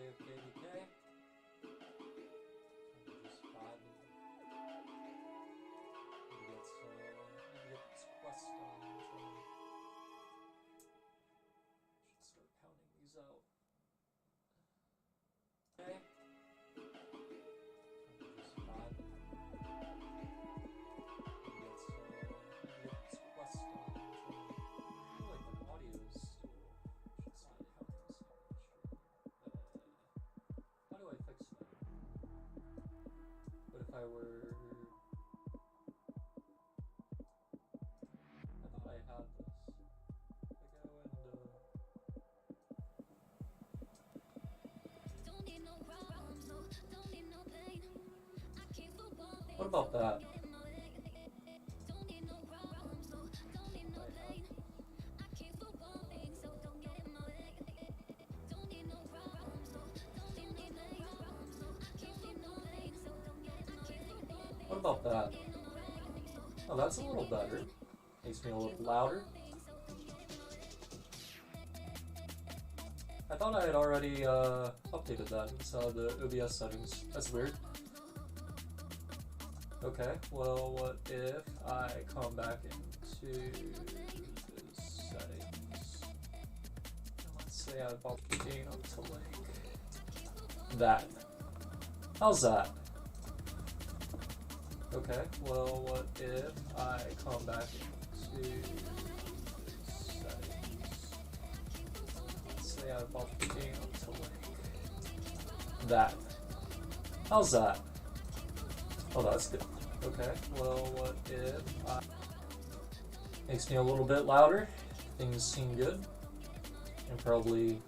day of KVK. I'm just vibing. Get this quest done. Should start pounding these out. Okay. I'm just vibing. Get this quest done. I feel like the audio is still. Should start pounding this out. How do I fix that? What if I were... I thought I had this. If I go and, what about that? What about that? Oh, that's a little better. Makes me a little louder. I thought I had already updated that inside the OBS settings. That's weird. Okay, well, what if I come back into the settings? And let's say I bump the gain up to like that. How's that? Okay, well, what if I come back into the settings? Let's say I bump the gain up to like that. How's that? Oh, that's good. Okay, well, what if I... Makes me a little bit louder. Things seem good. And probably...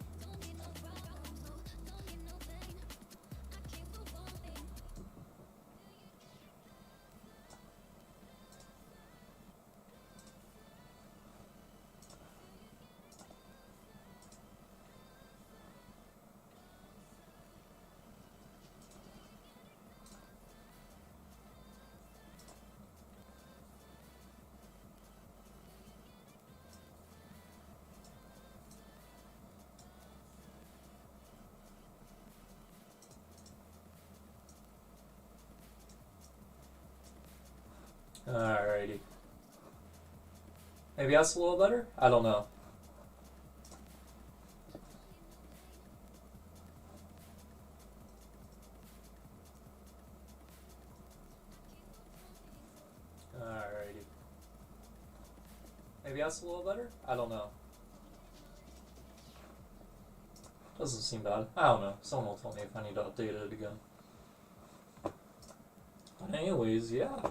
Alrighty. Maybe that's a little better? I don't know. Alrighty. Maybe that's a little better? I don't know. Doesn't seem bad. I don't know. Someone will tell me if I need to update it again. But anyways, yeah.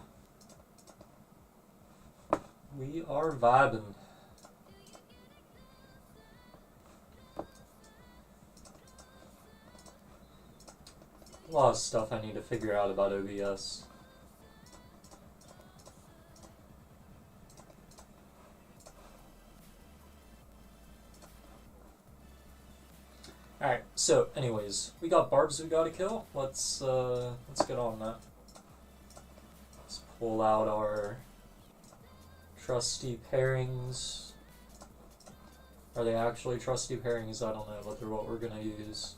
We are vibing. A lot of stuff I need to figure out about OBS. Alright, so anyways, we got Barbs we gotta kill. Let's get on that. Let's pull out our trusty pairings. Are they actually trusty pairings? I don't know, but they're what we're gonna use.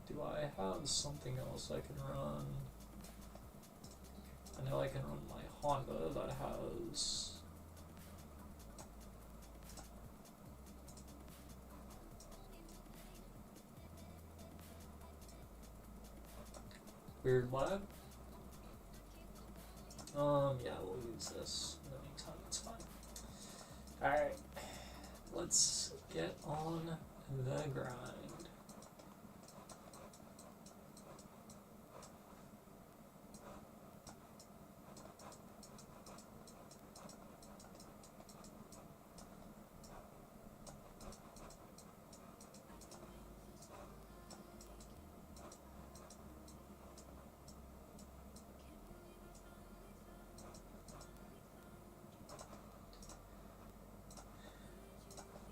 Do I have something else I can run? I know I can run my Honda that has... Weird lag. Yeah, we'll use this in the meantime, it's fine. Alright, let's get on the grind.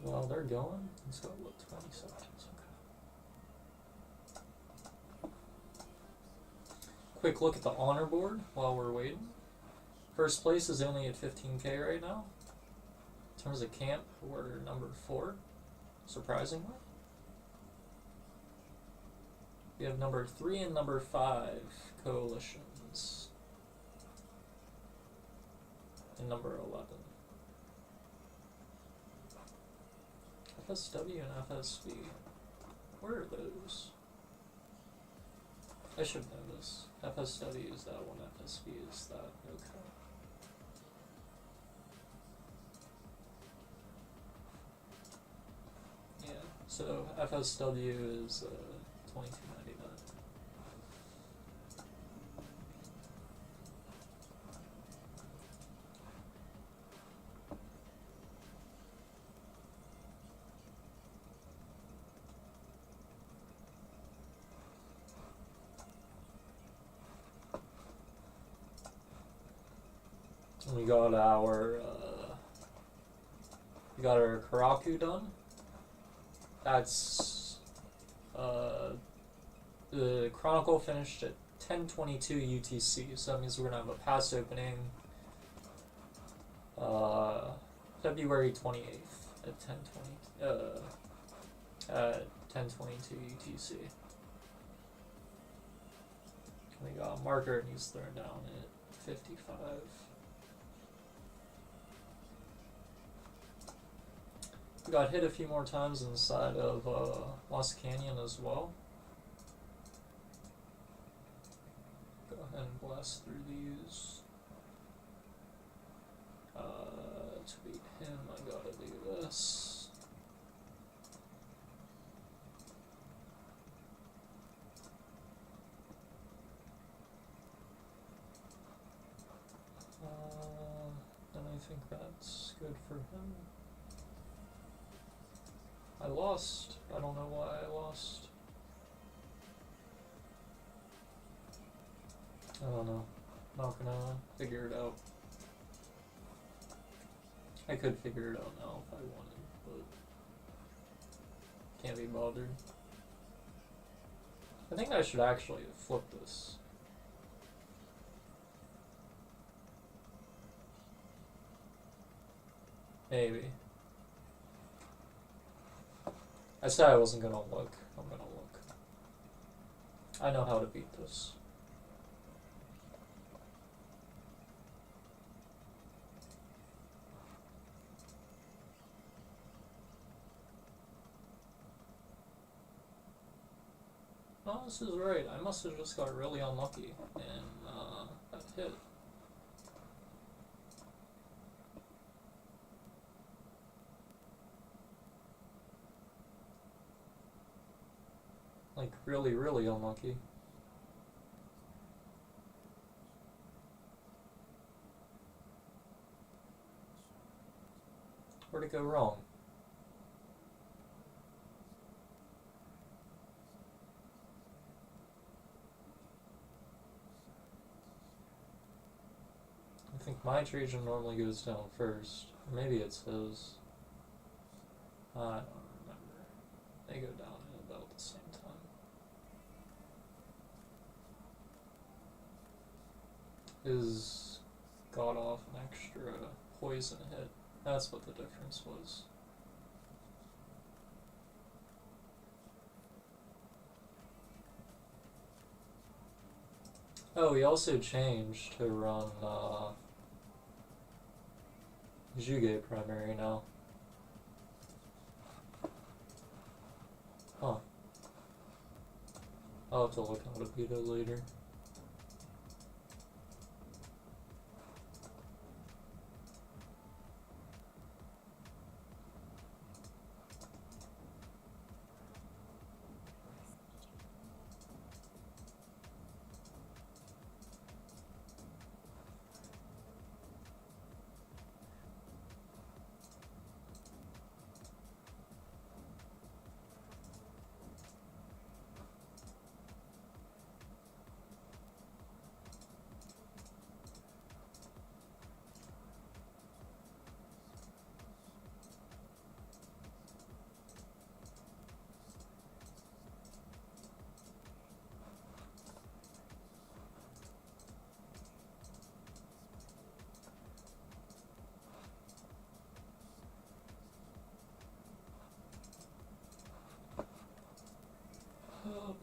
While they're going, let's go look 20 seconds. Okay. Quick look at the honor board while we're waiting. First place is only at 15K right now. In terms of camp, we're number 4, surprisingly. We have number 3 and number 5 coalitions. And number 11. FSW and FSB. Where are those? I should know this. FSW is that one, FSB is that. Okay. Yeah, so FSW is $22.99. We got our Karaku done. That's the Chronicle finished at 10:22 UTC, so that means we're gonna have a pass opening February 28th at 10:22 UTC. We got a marker and he's thrown down at 55. We got hit a few more times inside of Lost Canyon as well. Go ahead and blast through these. To beat him, I gotta do this. And I think that's good for him. I lost. I don't know why I lost. I don't know. Not gonna figure it out. I could figure it out now if I wanted, but can't be bothered. I think I should actually flip this. Maybe. I said I wasn't gonna look. I'm gonna look. I know how to beat this. Oh, this is right. I must have just got really unlucky and got hit. Like, really, really unlucky. Where'd it go wrong? I think my Trajan normally goes down first. Maybe it's his. I don't remember. They go down at about the same time. His got off an extra poison hit. That's what the difference was. Oh, he also changed to run Juge primary now. Huh. I'll have to look how to beat it later.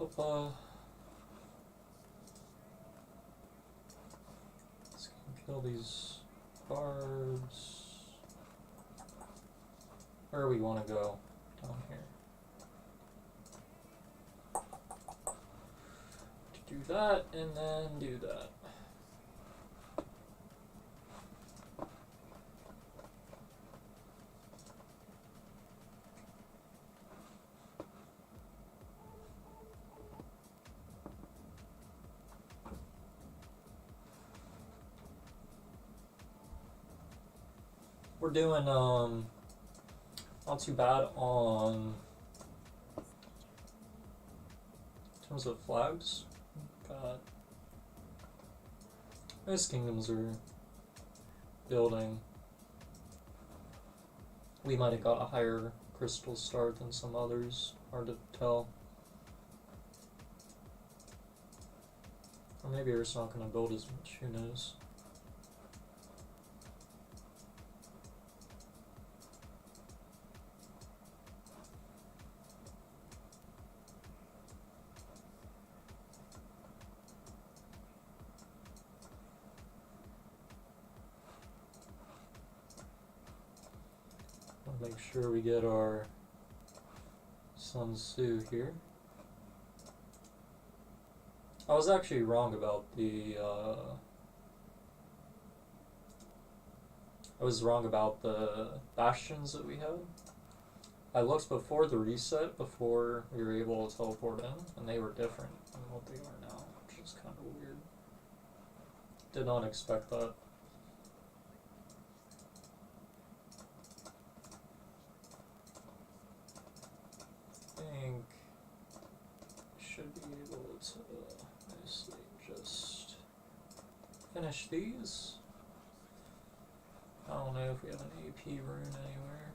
Let's kill these barbs. Where we want to go? Down here. Do that, and then do that. We're doing not too bad on in terms of flags. Got most kingdoms are building. We might have got a higher crystal start than some others. Hard to tell. Or maybe we're just not going to build as much. Who knows? Make sure we get our Sun Tzu here. I was actually wrong about the bastions that we had. I looked before the reset, before we were able to teleport in, and they were different than what they are now, which is kind of weird. Did not expect that. Should be able to mostly just finish these. I don't know if we have an AP rune anywhere.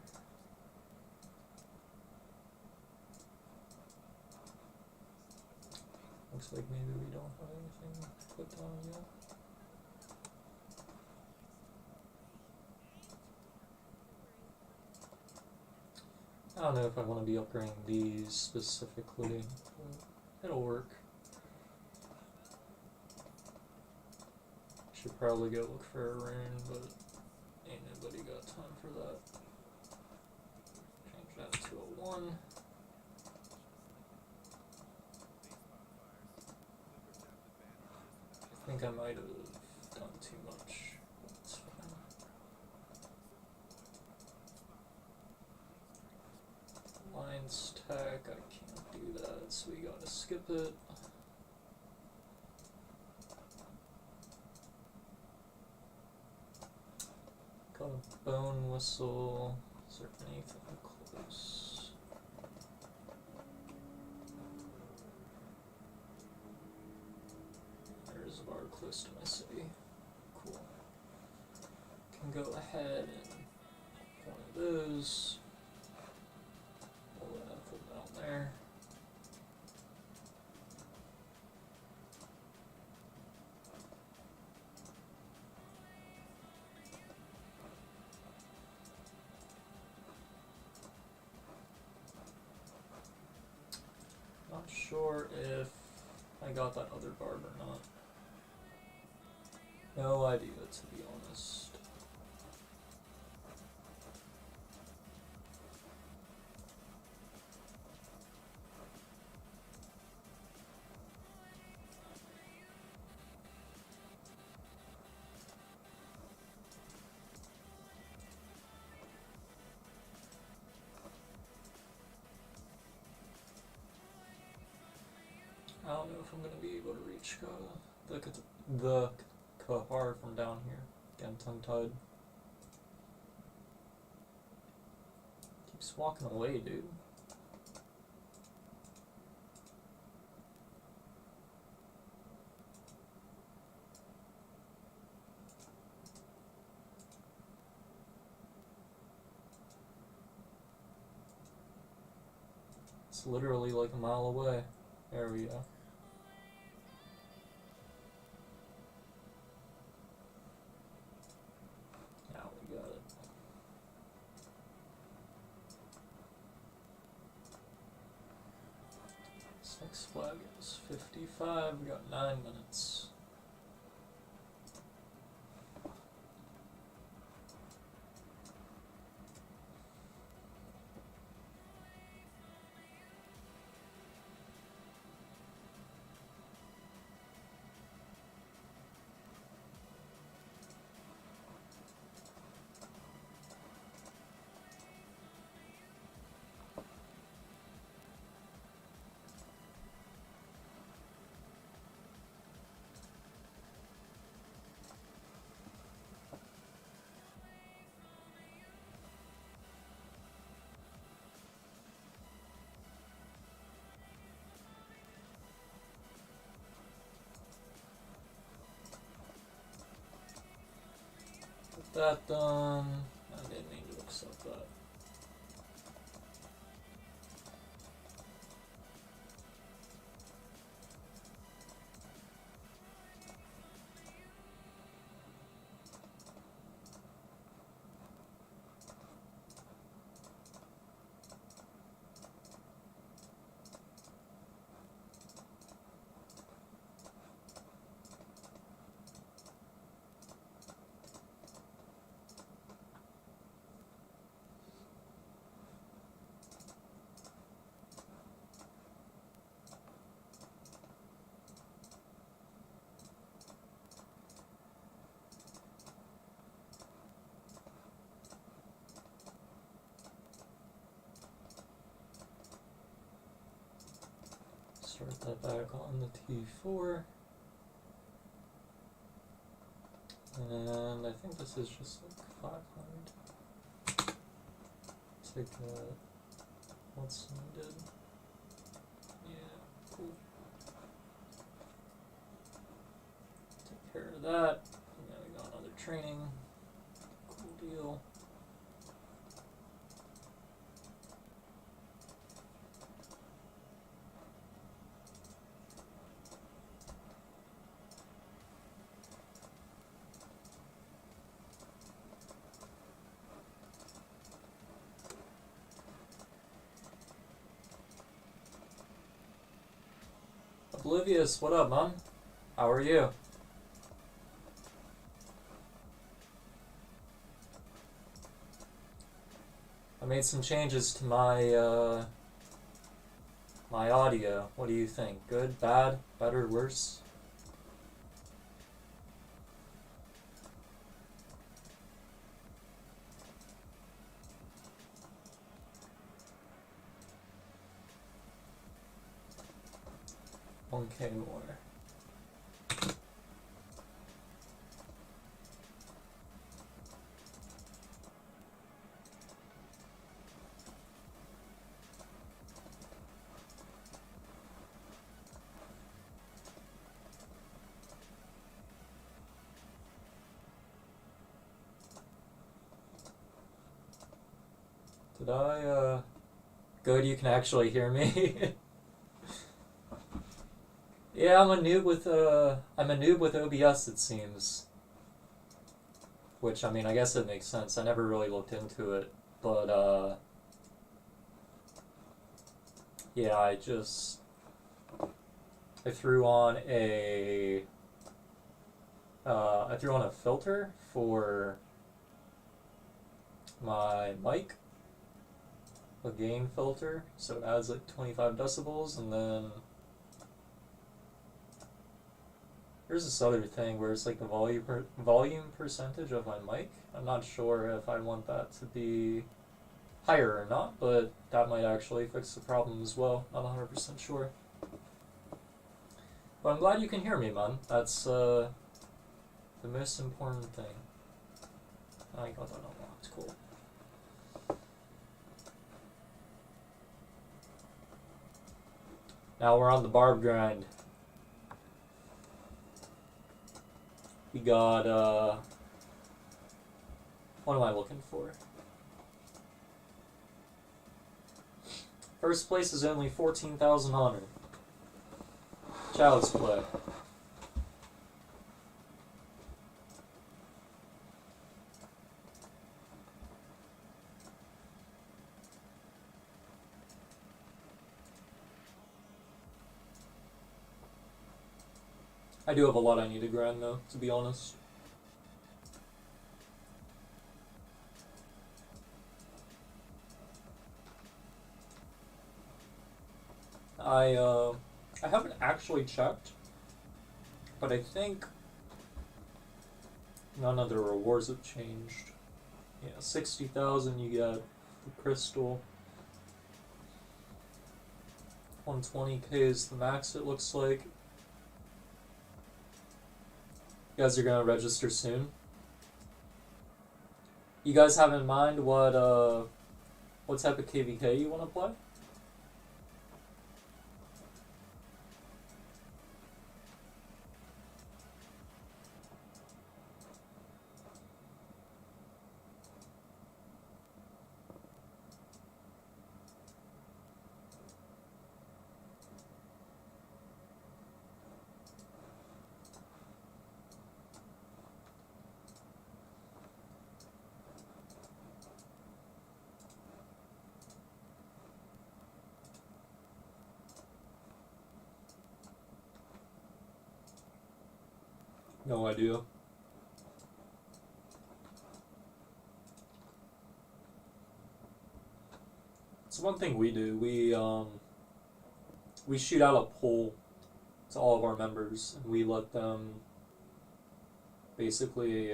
Looks like maybe we don't have anything put down yet. I don't know if I want to be upgrading these specifically. It'll work. Should probably go look for a rune, but ain't nobody got time for that. Change that to a 1. I think I might have done too much, but it's fine. Lines tech, I can't do that, so we gotta skip it. Got a bone whistle. Is there anything close? There's a Barb close to my city. Cool. Can go ahead and one of those. Put down there. Not sure if I got that other Barb or not. No idea, to be honest. I don't know if I'm going to be able to reach the Kahar from down here. Again, tongue-tied. Keeps walking away, dude. It's literally like a mile away. There we go. Now we got it. This next Next flag is 55. We got 9 minutes. That done. I didn't mean to accept that. Start that back on the T4. And I think this is just like 500. Take what's needed. Yeah, cool. Take care of that. And then we got another training. Cool deal. Oblivious, what up, Mom? How are you? I made some changes to my my audio. What do you think? Good, bad, better, worse? $1K more. Did I, good, you can actually hear me. Yeah, I'm a noob with OBS, it seems. Which, I mean, I guess it makes sense. I never really looked into it, but, yeah, I threw on a filter for my mic, a gain filter, so it adds like 25 decibels, and then there's this other thing where it's like the volume percentage of my mic. I'm not sure if I want that to be higher or not, but that might actually fix the problem as well. Not 100% sure. But I'm glad you can hear me, man. That's the most important thing. I got that unlocked. Cool. Now we're on the Barb grind. We got, what am I looking for? First place is only 14,000 honor. Child's play. I do have a lot I need to grind though, to be honest. I haven't actually checked, but I think none of the rewards have changed. Yeah, 60,000 you get the crystal. 120k is the max, it looks like. You guys are gonna register soon. You guys have in mind what type of KVK you want to play? No idea. It's one thing we do. We shoot out a poll to all of our members, and we let them basically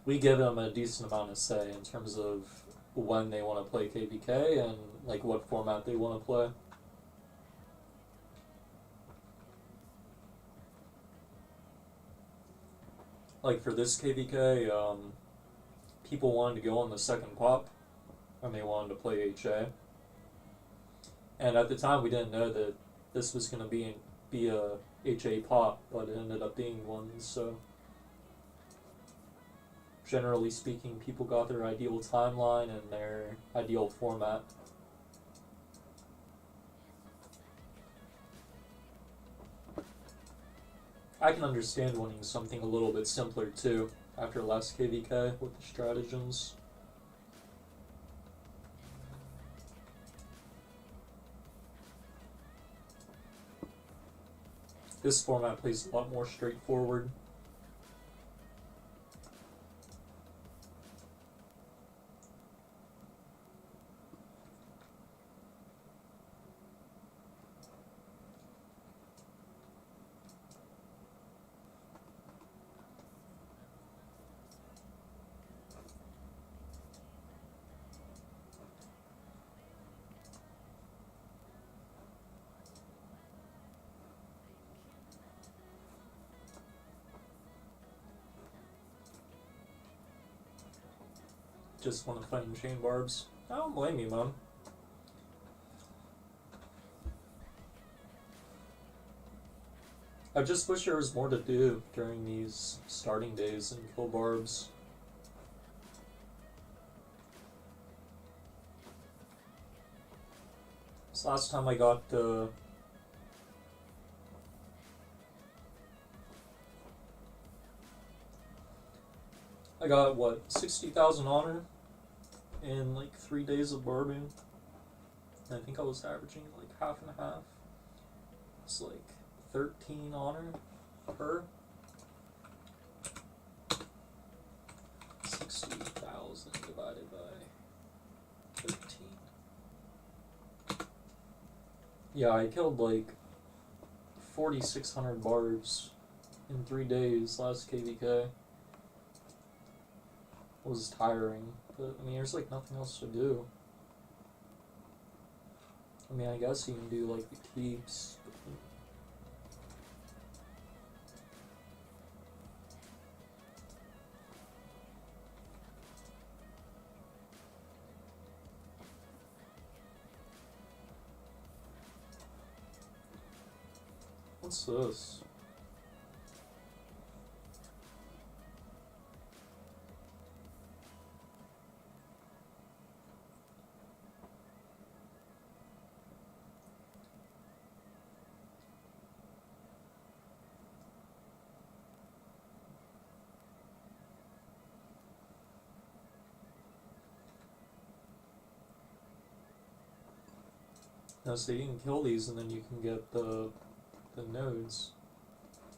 we give them a decent amount of say in terms of when they want to play KVK and like what format they want to play. Like for this KVK, people wanted to go on the second pop, and they wanted to play HA. And at the time, we didn't know that this was going to be a HA pop, but it ended up being one. So, generally speaking, people got their ideal timeline and their ideal format. I can understand wanting something a little bit simpler too, after last KVK with the stratagems. This format plays a lot more straightforward. Just want to fight in chain barbs. I don't blame you, man. I just wish there was more to do during these starting days in kill barbs. This last time I got what, 60,000 honor in like 3 days of barbing. And I think I was averaging like half and half. It's like 13 honor per 60,000 divided by 13. Yeah, I killed like 4,600 barbs in 3 days last KVK. It was tiring, but I mean, there's like nothing else to do. I mean, I guess you can do like the keeps. What's this? Now, so you can kill these and then you can get the nodes.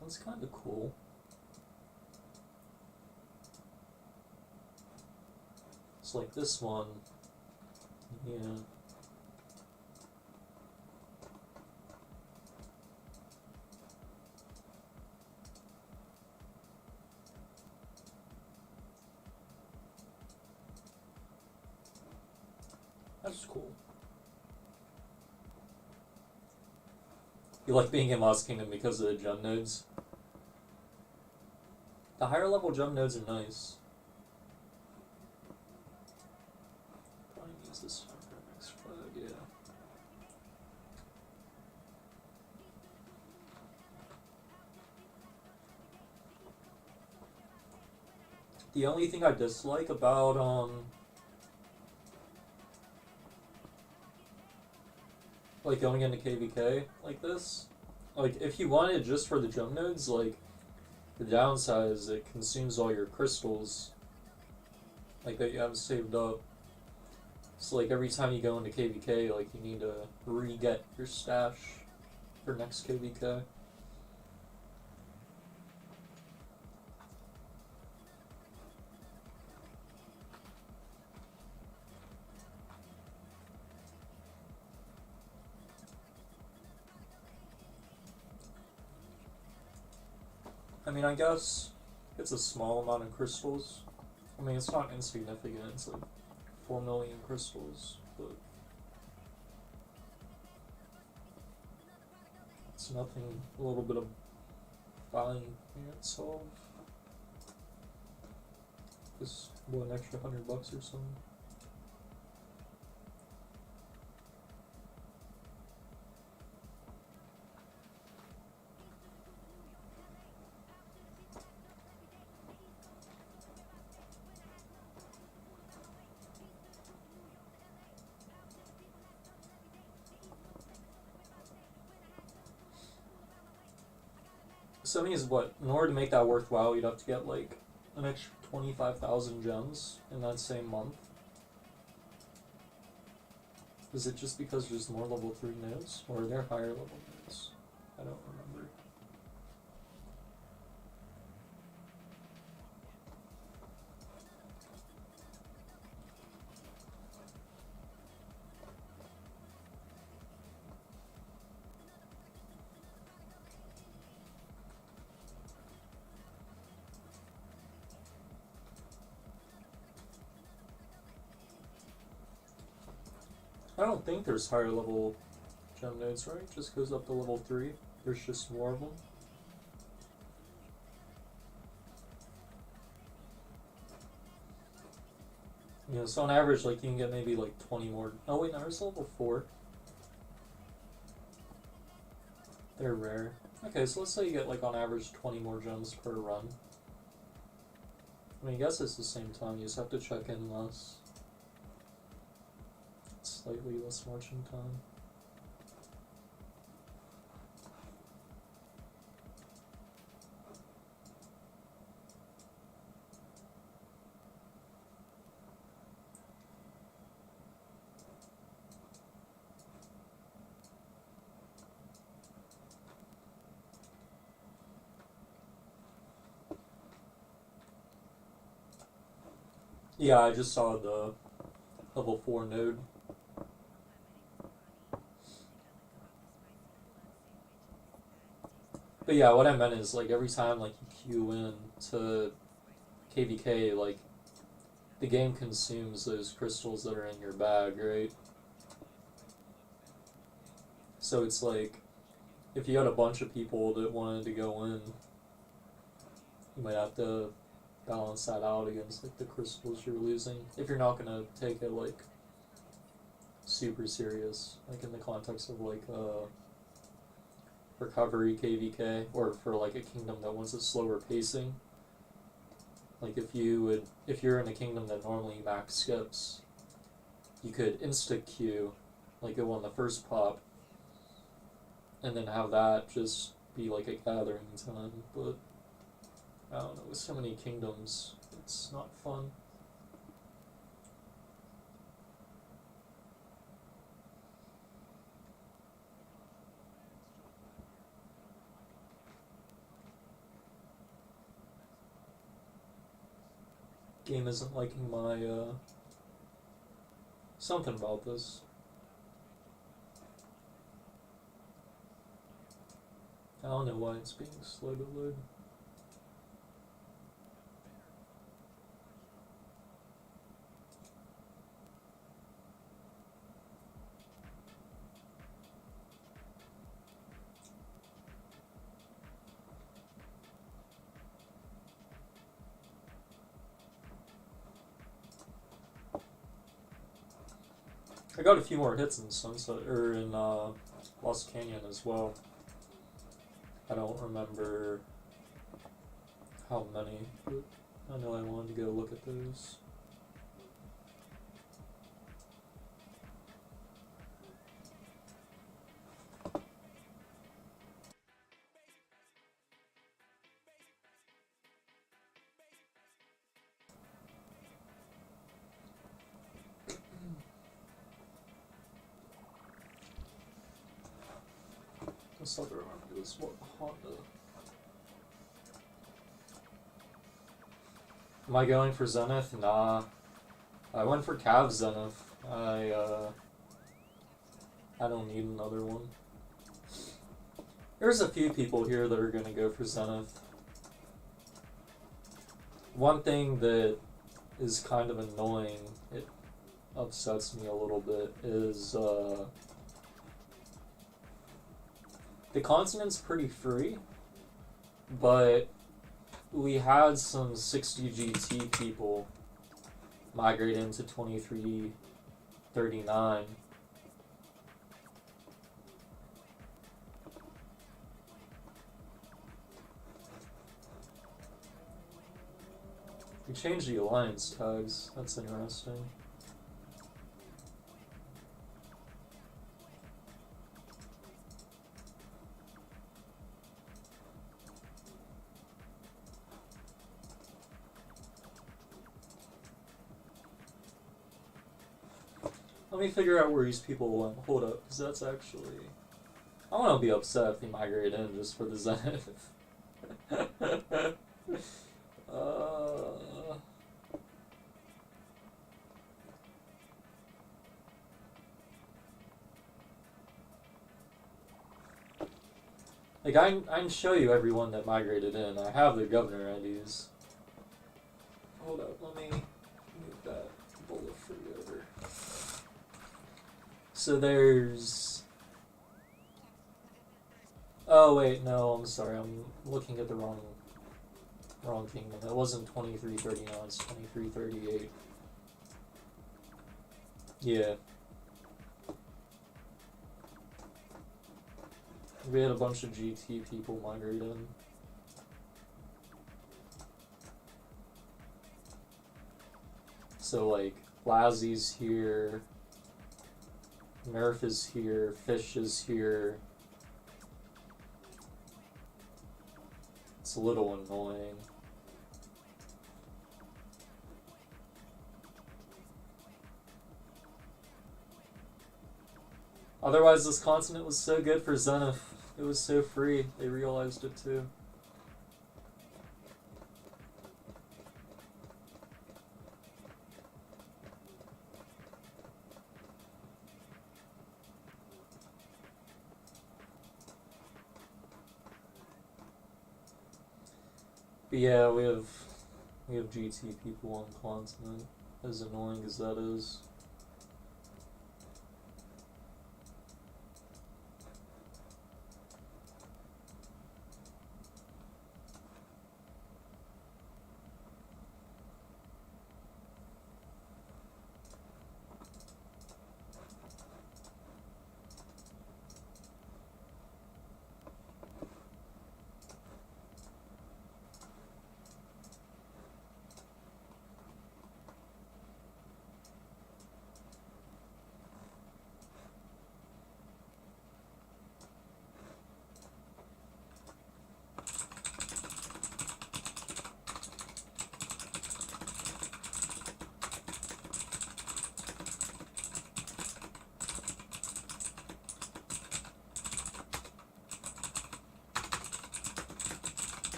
That's kind of cool. It's like this one. Yeah. That's cool. You like being in Lost Kingdom because of the gem nodes? The higher level gem nodes are nice. Probably use this one for next flag, yeah. The only thing I dislike about like going into KVK like this, like if you want it just for the gem nodes, like the downside is it consumes all your crystals, like that you have saved up. So like every time you go into KVK, like you need to re-get your stash for next KVK. I mean, I guess it's a small amount of crystals. I mean, it's not insignificant. It's like 4 million crystals, but it's nothing. A little bit of buying in itself. Just an extra $100 or something. So I mean, is what, in order to make that worthwhile, you'd have to get like an extra 25,000 gems in that same month. Is it just because there's more level 3 nodes, or are there higher level nodes? I don't remember. I don't think there's higher level gem nodes, right? Just goes up to level 3. There's just more of them. You know, so on average, like, you can get maybe like 20 more. Oh wait, no, there's level 4. They're rare. Okay, so let's say you get like on average 20 more gems per run. I mean, I guess it's the same time, you just have to check in less. Slightly less marching time. Yeah, I just saw the level 4 node. But yeah, what I meant is, like, every time, like, you queue in to KVK, like, the game consumes those crystals that are in your bag, right? So it's like, if you had a bunch of people that wanted to go in, you might have to balance that out against, like, the crystals you're losing. If you're not gonna take it, like, super serious, like, in the context of, like, recovery KVK, or for like a kingdom that wants a slower pacing. Like if you're in a kingdom that normally max skips, you could insta queue, like go on the first pop, and then have that just be like a gathering time. But I don't know, with so many kingdoms, it's not fun. Game isn't liking my, something about this. I don't know why it's being slow to load. I got a few more hits in Sunset, or in Lost Canyon as well. I don't remember how many, but I know I wanted to go look at those. This other one is what, Honda. Am I going for Zenith? Nah. I went for Cav Zenith. I don't need another one. There's a few people here that are gonna go for Zenith. One thing that is kind of annoying, it upsets me a little bit, is the continent's pretty free, but we had some 60 GT people migrate into 2339. We changed the alliance tags, that's interesting. Let me figure out where these people went. Hold up, because that's actually... I want to be upset if they migrate in just for the Zenith. Like, I can show you everyone that migrated in. I have the governor IDs. Hold up, let me move that bullet free over. So there's... Oh wait, no, I'm sorry, I'm looking at the wrong kingdom. It wasn't 2339, it's 2338. Yeah. We had a bunch of GT people migrate in. So like, Lazzy's here, Nerf is here, Fish is here. It's a little annoying. Otherwise, this continent was so good for Zenith. It was so free. They realized it too. But yeah, we have GT people on the continent, as annoying as that is.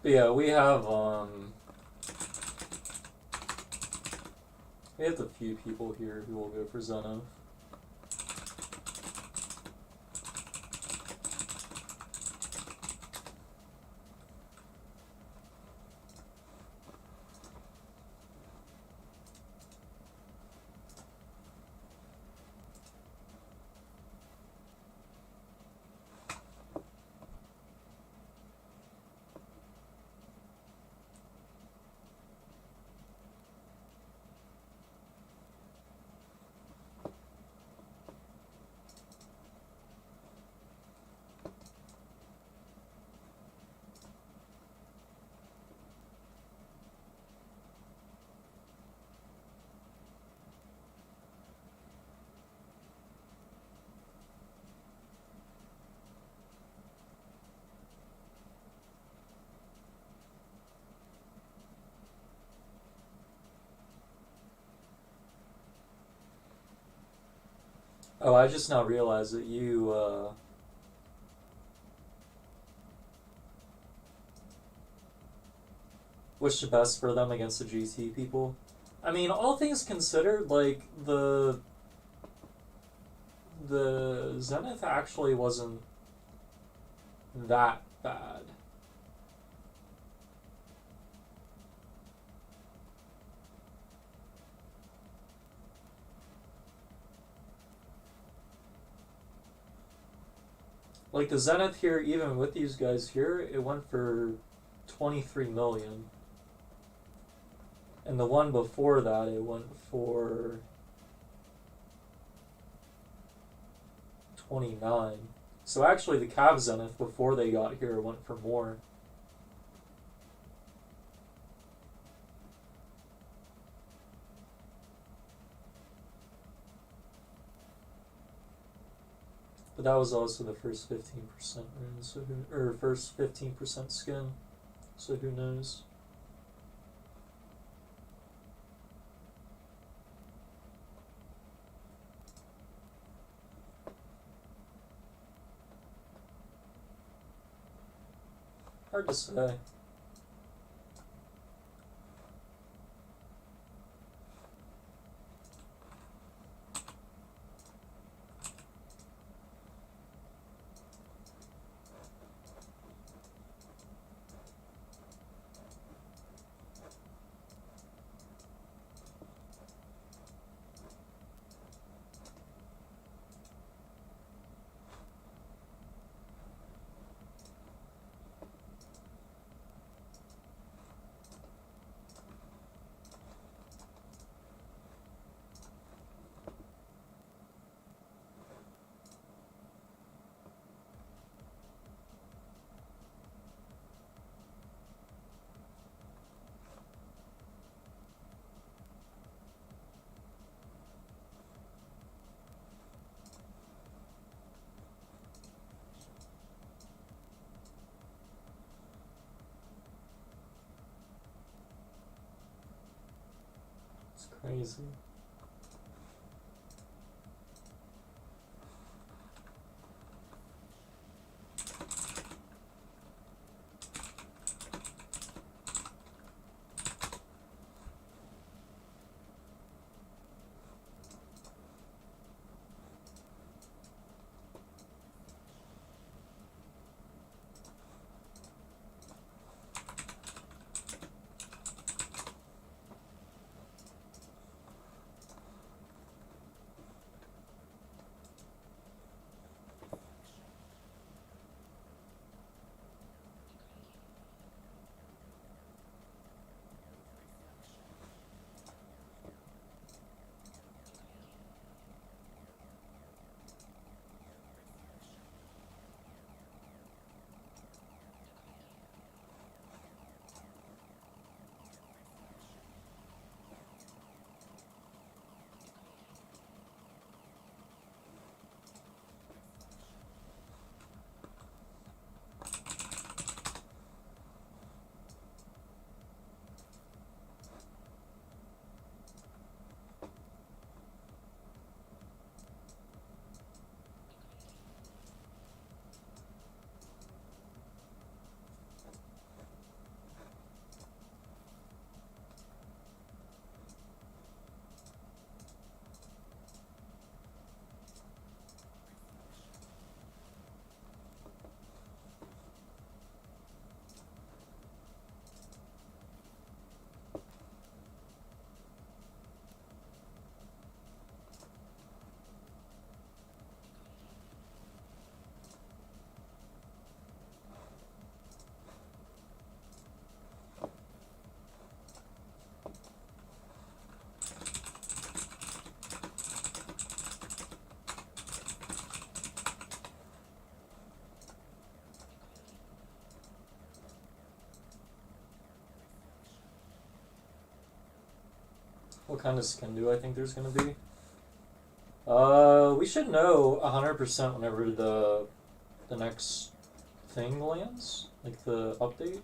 But yeah, we have a few people here who will go for Zenith. Oh, I just now realized that you, wish the best for them against the GT people. I mean, all things considered, like, the Zenith actually wasn't that bad. Like, the Zenith here, even with these guys here, it went for 23 million. And the one before that, it went for 29. So actually, the Cav Zenith before they got here went for more. But that was also the first 15% rune, so or first 15% skin, so who knows? Hard to say. It's crazy. What kind of skin do I think there's gonna be? We should know 100% whenever the next thing lands, like the update.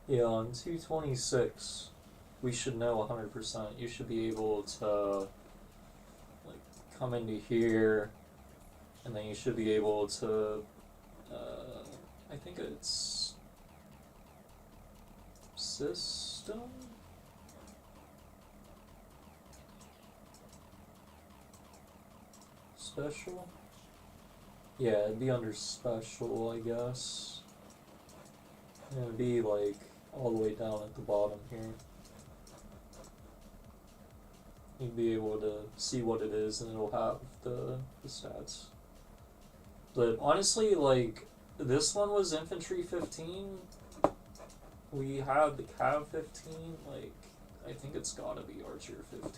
Yeah, on 226, we should know 100%. You should be able to like come into here, and then you should be able to. I think it's system. Special? Yeah, it'd be under special, I guess. And it'd be like all the way down at the bottom here. You'd be able to see what it is and it'll have the stats. But honestly, like, this one was infantry 15. We had the cav 15. Like, I think it's gotta be archer 15.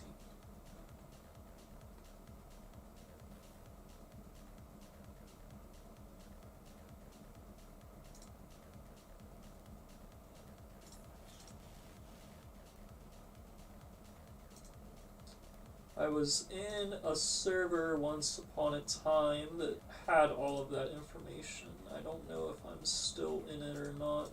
I was in a server once upon a time that had all of that information. I don't know if I'm still in it or not.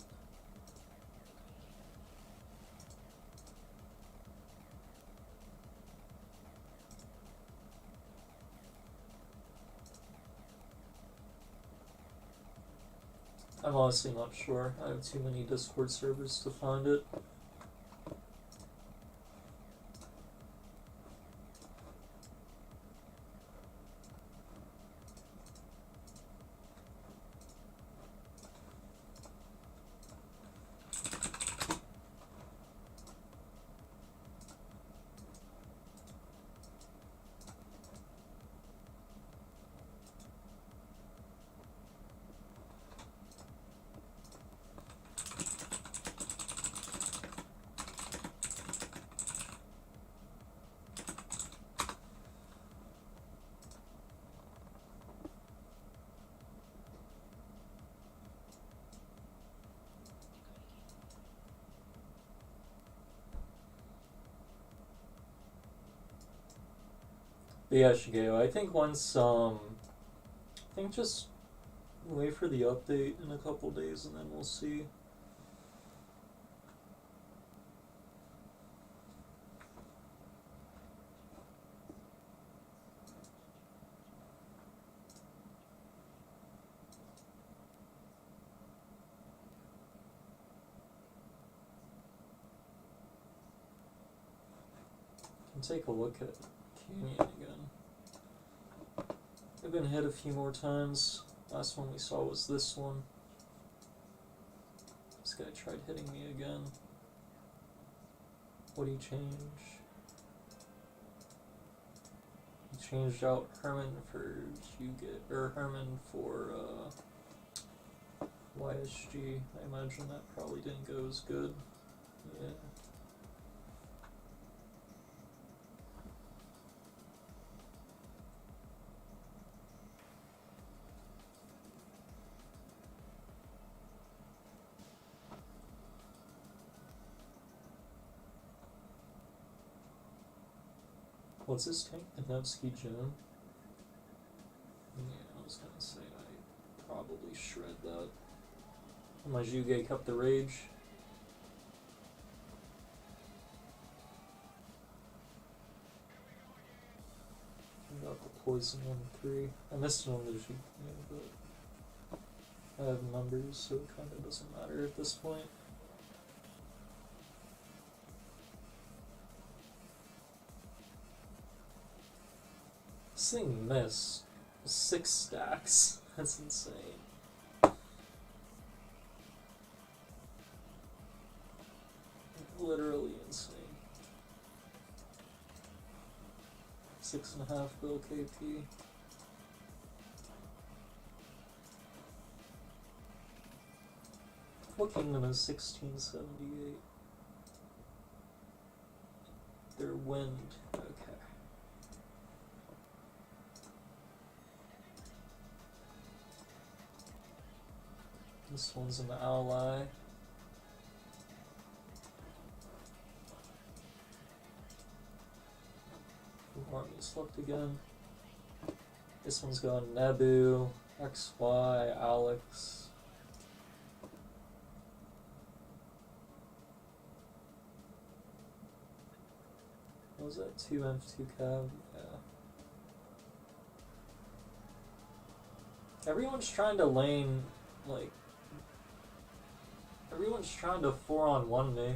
I'm honestly not sure. I have too many Discord servers to find it. But yeah, Shigeo, I think once, I think just wait for the update in a couple days and then we'll see. Take a look at Canyon again. I've been hit a few more times. Last one we saw was this one. This guy tried hitting me again. What did he change? He changed out Herman for Herman for YSG. I imagine that probably didn't go as good. Yeah. What's this tank? The Nevsky Gem? Yeah, I was gonna say I probably shred that. My Juge kept the rage. I got the poison 1-3. I missed it on the Juge, but I have numbers, so it kinda doesn't matter at this point. This thing missed 6 stacks. That's insane. Literally insane. 6.5 bill KP. What kingdom is 1678? Their wind. Okay. This one's an ally. Armies left again. This one's going Nebu, XY, Alex. What was that? 2M2 Cav? Yeah. Everyone's trying to lane, like... Everyone's trying to 4-on-1 me.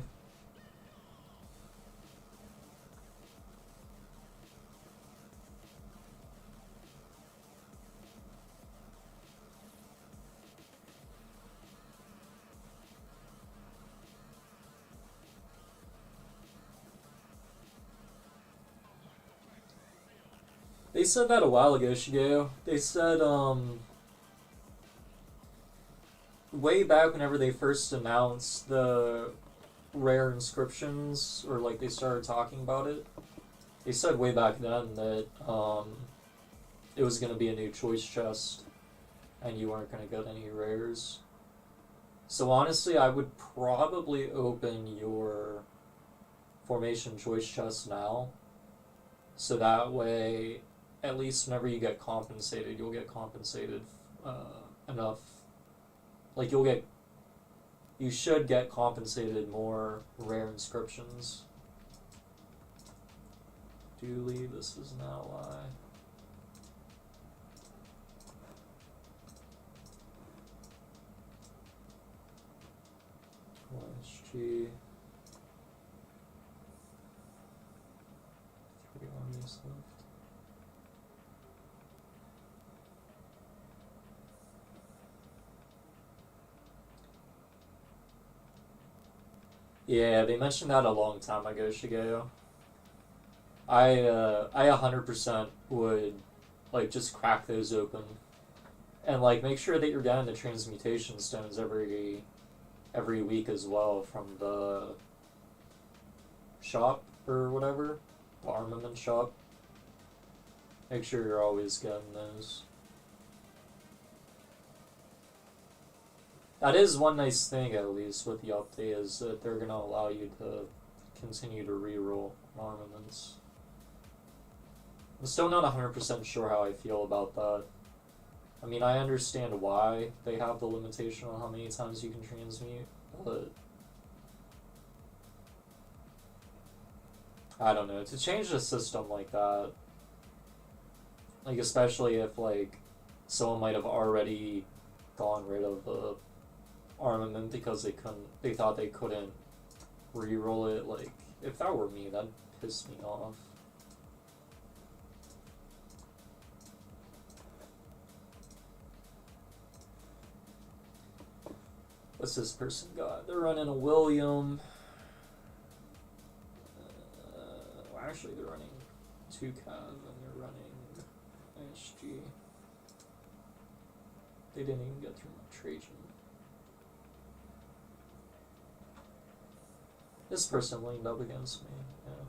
They said that a while ago, Shigeo. They said, way back whenever they first announced the rare inscriptions, or like they started talking about it, they said way back then that, it was gonna be a new choice chest, and you weren't gonna get any rares. So honestly, I would probably open your formation choice chest now, so that way, at least whenever you get compensated, you'll get compensated enough. Like, you should get compensated more rare inscriptions. Dooley, this is an ally. YSG. 3 armies left. Yeah, they mentioned that a long time ago, Shigeo. I 100% would, like, just crack those open. And, like, make sure that you're getting the transmutation stones every week as well from the shop or whatever. The armament shop. Make sure you're always getting those. That is one nice thing, at least, with the update, is that they're going to allow you to continue to reroll armaments. I'm still not 100% sure how I feel about that. I mean, I understand why they have the limitation on how many times you can transmute, but... I don't know, to change the system like that, like, especially if, like, someone might have already gone rid of the armament because they thought they couldn't re-roll it. Like, if that were me, that'd piss me off. What's this person got? They're running a William. Well, actually, they're running 2 Cav and they're running ISG. They didn't even get through my Trajan. This person leaned up against me, yeah.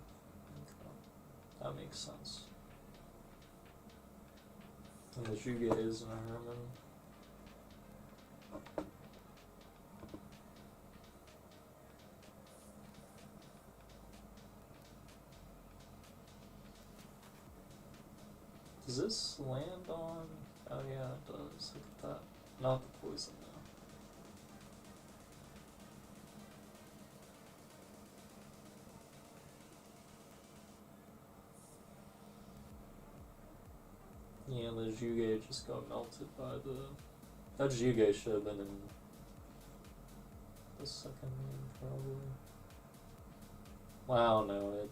Okay. That makes sense. And the Juge is an Herman. Does this land on... Oh yeah, it does. Look at that. Not the poison, though. Yeah, the Juge just got melted by the... That Juge should have been in the second game, probably. Well, I don't know.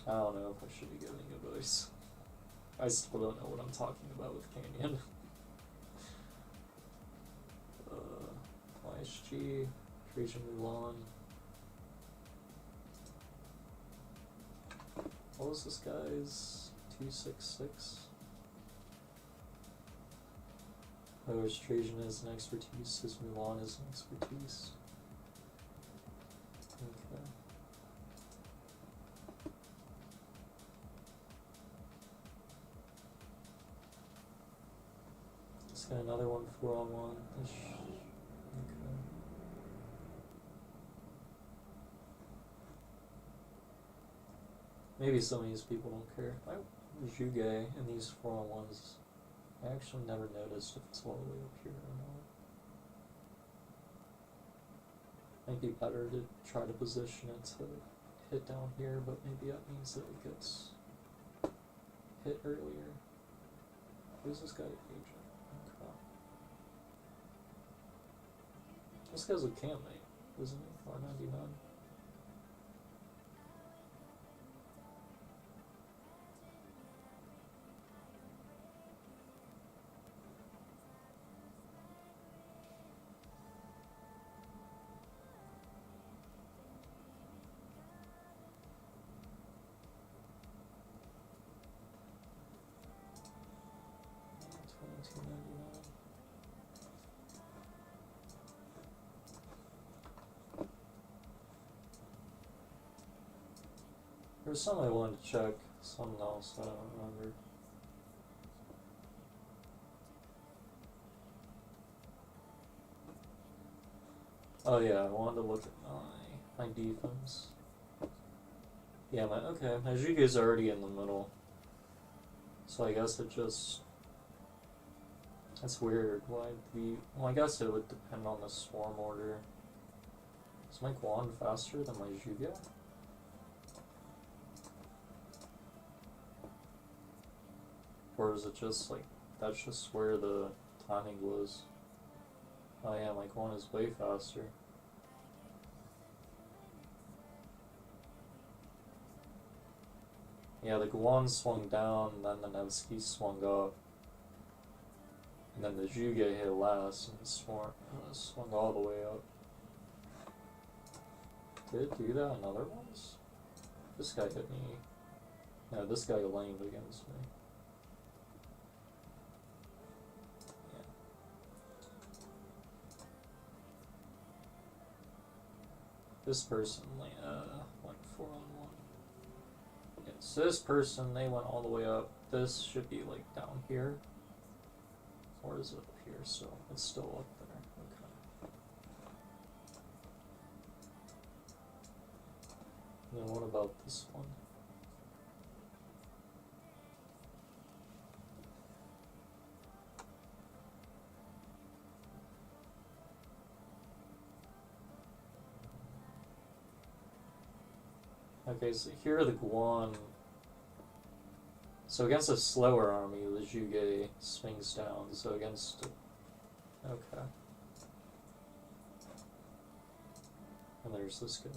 I don't know if I should be giving advice. I still don't know what I'm talking about with Canyon. YSG, Trajan Mulan. What was this guy's 266? Oh, his Trajan is an expertise, his Mulan is an expertise. Okay. Let's get another one 4-on-1. Okay. Maybe some of these people don't care. My Juge in these 4-on-1s, I actually never noticed if it's all the way up here or not. Might be better to try to position it to hit down here, but maybe that means that it gets hit earlier. Who's this guy agent? Okay. This guy's a campmate, isn't he? R99. There's something I wanted to check, something else I don't remember. Oh yeah, I wanted to look at my defense. Yeah, okay, my Juge's already in the middle. So I guess it just... That's weird, why well I guess it would depend on the swarm order. Is my Guan faster than my Juge? Or is it just like, that's just where the timing was? Oh yeah, my Guan is way faster. Yeah, the Guan swung down, then the Nevsky swung up. And then the Juge hit last, and it swung all the way up. Did it do that on other ones? This guy hit me. No, this guy lamed against me. This person went 4-on-1. Yeah, so this person, they went all the way up. This should be like down here. Or is it up here still? It's still up there. Okay. And then what about this one? Okay, so here are the Guan. So against a slower army, the Juge swings down. So against... Okay. And there's this guy.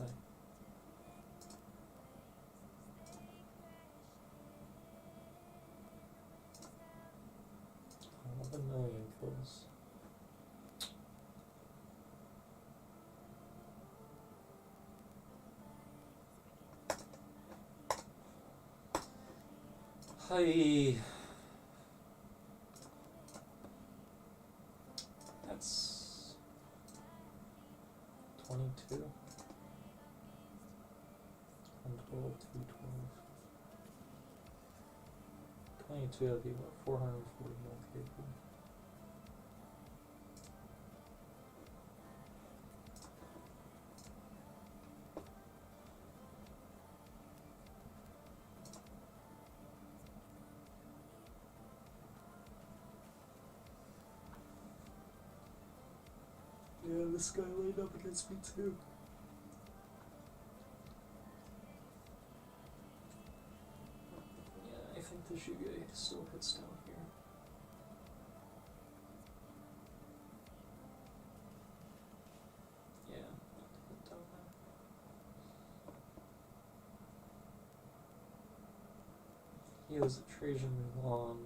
11,000,000 kills. Hi. That's 22. 112, 212. 22, that'd be what, 440 KP. Yeah, this guy laid up against me too. Yeah, I think the Juge still hits down here. Yeah, hit down there. He was a Trajan Mulan.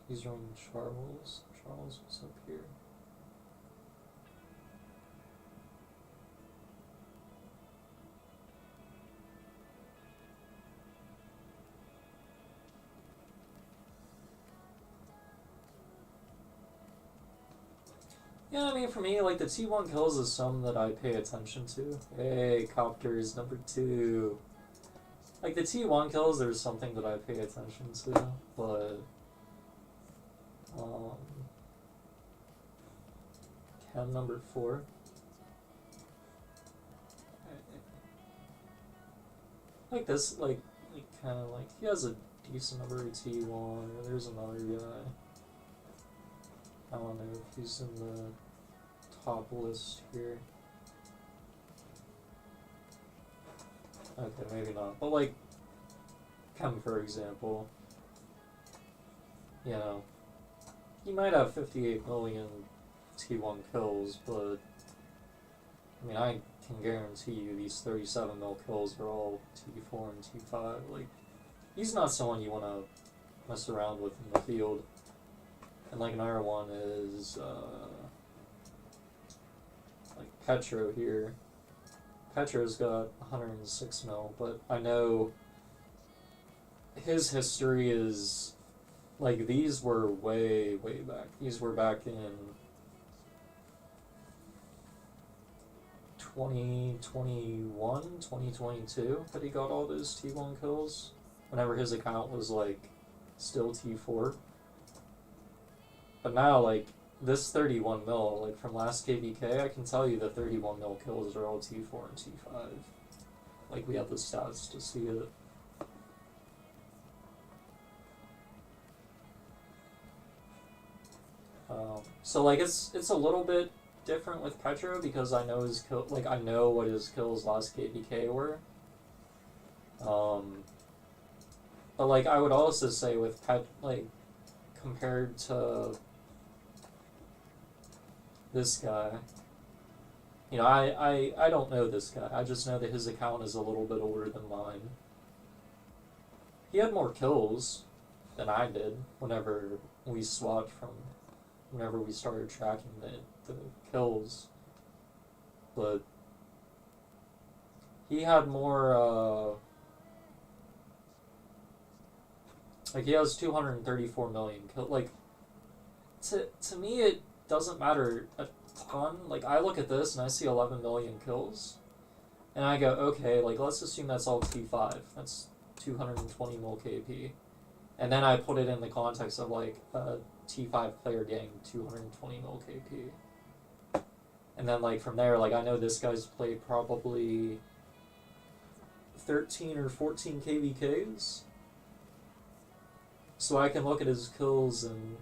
He's running Charles. Charles was up here. Yeah, I mean, for me, like, the T1 kills is some that I pay attention to. Hey, Copters, number 2. Like, the T1 kills, there's something that I pay attention to, but... Chem number 4. Like this, like kind of like he has a decent number of T1. Or there's another guy. I don't know if he's in the top list here. Okay, maybe not. But like Chem, for example, you know, he might have 58 million T1 kills, but I mean, I can guarantee you these 37 mil kills are all T4 and T5. Like, he's not someone you want to mess around with in the field. And like another one is like Petro here. Petro's got 106 mil, but I know his history is like these were way back. These were back in 2021, 2022 that he got all those T1 kills. Whenever his account was like still T4. But now like this 31 mil, like from last KVK, I can tell you the 31 mil kills are all T4 and T5. Like we have the stats to see it. So like it's a little bit different with Petro because I know his kill, like I know what his kills last KVK were. But like I would also say with like compared to this guy, you know, I don't know this guy. I just know that his account is a little bit older than mine. He had more kills than I did whenever we swapped from whenever we started tracking the kills. But he had more like he has 234 million kills. Like to me it doesn't matter a ton. Like I look at this and I see 11 million kills and I go, okay, like let's assume that's all T5. That's 220 mil KP. And then I put it in the context of like a T5 player getting 220 mil KP. And then like from there, like I know this guy's played probably 13 or 14 KVKs. So I can look at his kills and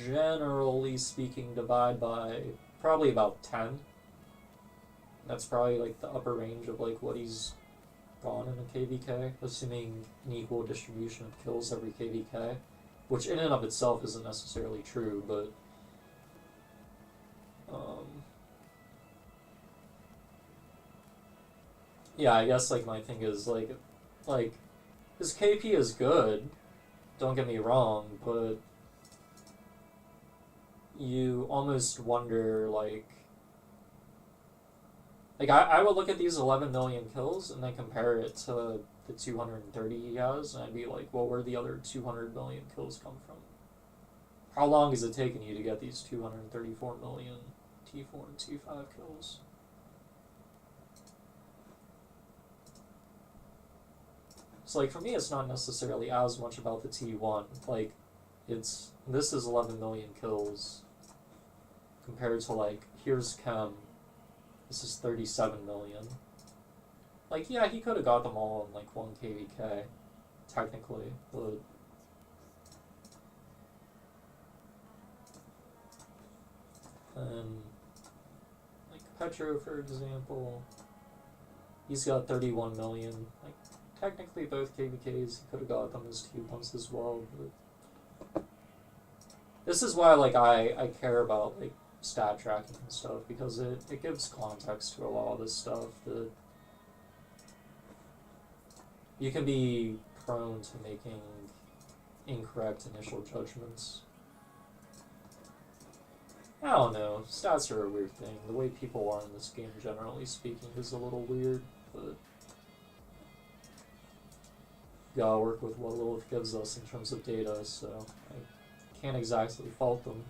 generally speaking divide by probably about 10. That's probably like the upper range of like what he's gone in a KVK, assuming an equal distribution of kills every KVK, which in and of itself isn't necessarily true, but yeah, I guess like my thing is like his KP is good, don't get me wrong, but you almost wonder like I would look at these 11 million kills and then compare it to the 230 he has, and I'd be like, well, where the other 200 million kills come from? How long has it taken you to get these 234 million T4 and T5 kills? So like for me, it's not necessarily as much about the T1. Like this is 11 million kills compared to like here's Chem. This is 37 million. Like, yeah, he could have got them all in, like, 1 KVK, technically, but like, Petro, for example, he's got 31 million. Like, technically, both KVKs, he could have got them as T1s as well, but this is why, like, I care about, like, stat tracking and stuff, because it gives context to a lot of this stuff that you can be prone to making incorrect initial judgments. I don't know, stats are a weird thing. The way people are in this game, generally speaking, is a little weird, but you gotta work with what Lilith gives us in terms of data, so I can't exactly fault them.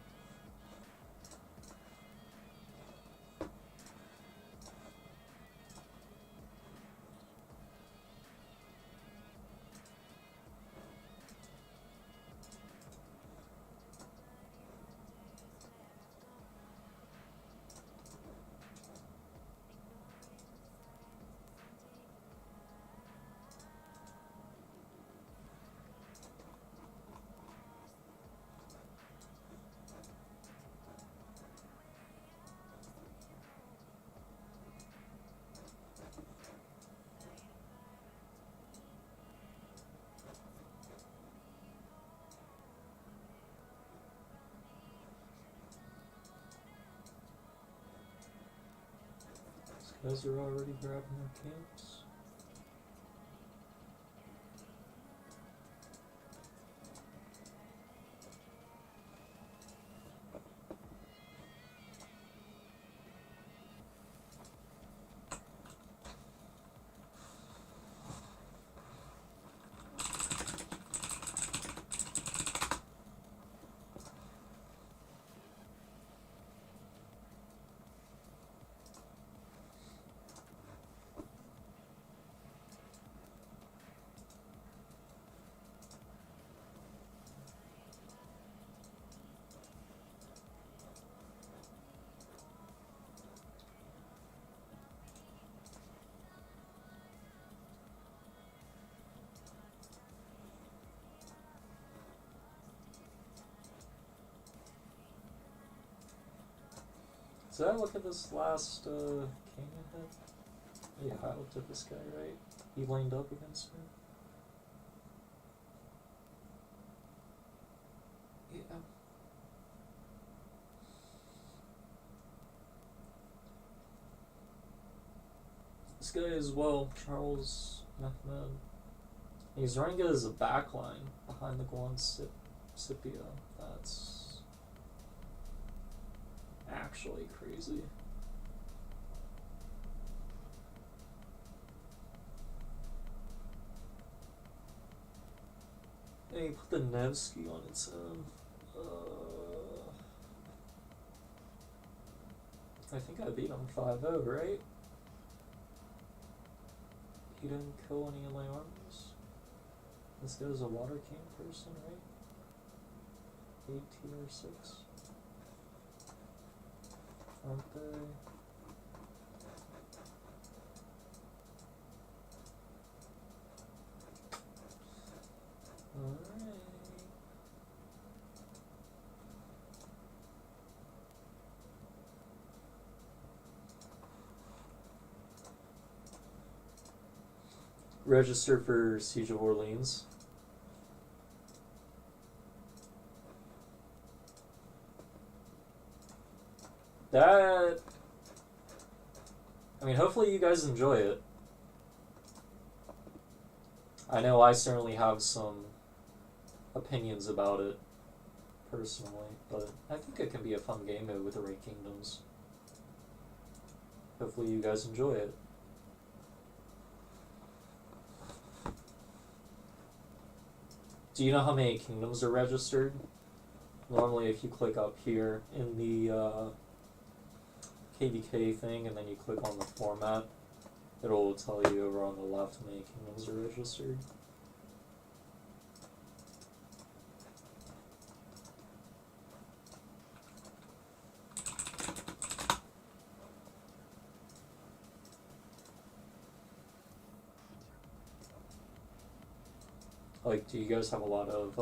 Guys are already grabbing their camps. Did I look at this last canyon hit? Yeah, I looked at this guy, right? He lined up against me. Yeah. This guy as well, Charles Mehmed. He's running it as a backline behind the Guan Scipio. That's actually crazy. And he put the Nevsky on its own. I think I beat him 5-0, right? He didn't kill any of my armies. This guy's a water king person, right? 8 tier 6. Aren't they? Alright. Register for Siege of Orleans. That, I mean, hopefully you guys enjoy it. I know I certainly have some opinions about it, personally, but I think it can be a fun game mode with the Raid Kingdoms. Hopefully you guys enjoy it. Do you know how many kingdoms are registered? Normally if you click up here in the KVK thing and then you click on the format, it'll tell you over on the left how many kingdoms are registered. Like, do you guys have a lot of,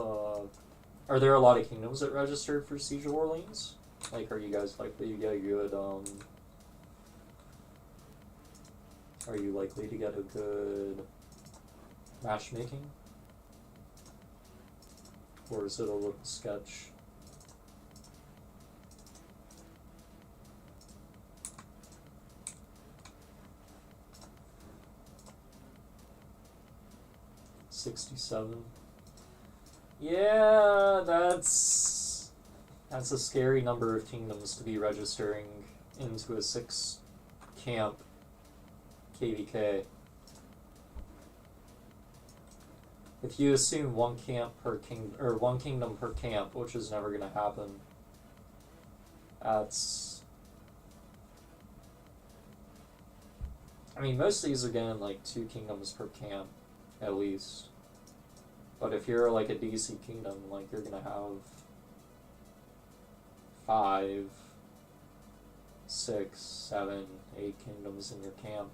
are there a lot of kingdoms that registered for Siege of Orleans? Like, are you guys likely to get a good, are you likely to get a good matchmaking? Or is it a little sketch? $67. Yeah, that's a scary number of kingdoms to be registering into a 6 camp KVK. If you assume one kingdom per camp, which is never gonna happen, that's, I mean, most of these are getting like 2 kingdoms per camp at least. But if you're like a DC kingdom, like you're gonna have 5, 6, 7, 8 kingdoms in your camp.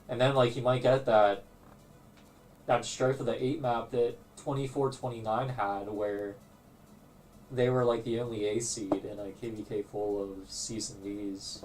And then like you might get that strife of the 8 map that 24-29 had, where they were like the only A seed in a KVK full of C's and D's.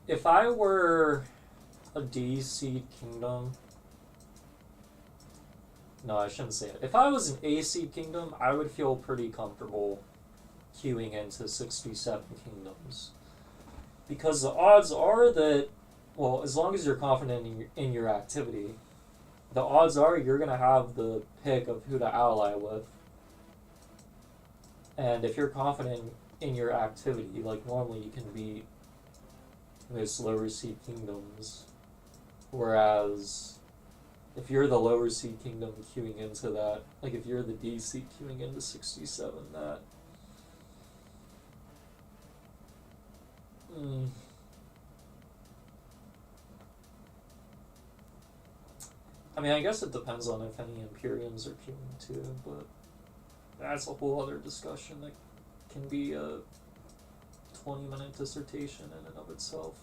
if I were a D seed kingdom, no, I shouldn't say it. If I was an A seed kingdom, I would feel pretty comfortable queuing into 67 kingdoms. Because the odds are that, well, as long as you're confident in your activity, the odds are you're going to have the pick of who to ally with. And if you're confident in your activity, like normally you can beat most lower seed kingdoms. Whereas if you're the lower seed kingdom queuing into that, like if you're the D seed queuing into 67, that I mean, I guess it depends on if any Imperiums are queuing too, but that's a whole other discussion that can be a 20-minute dissertation in and of itself.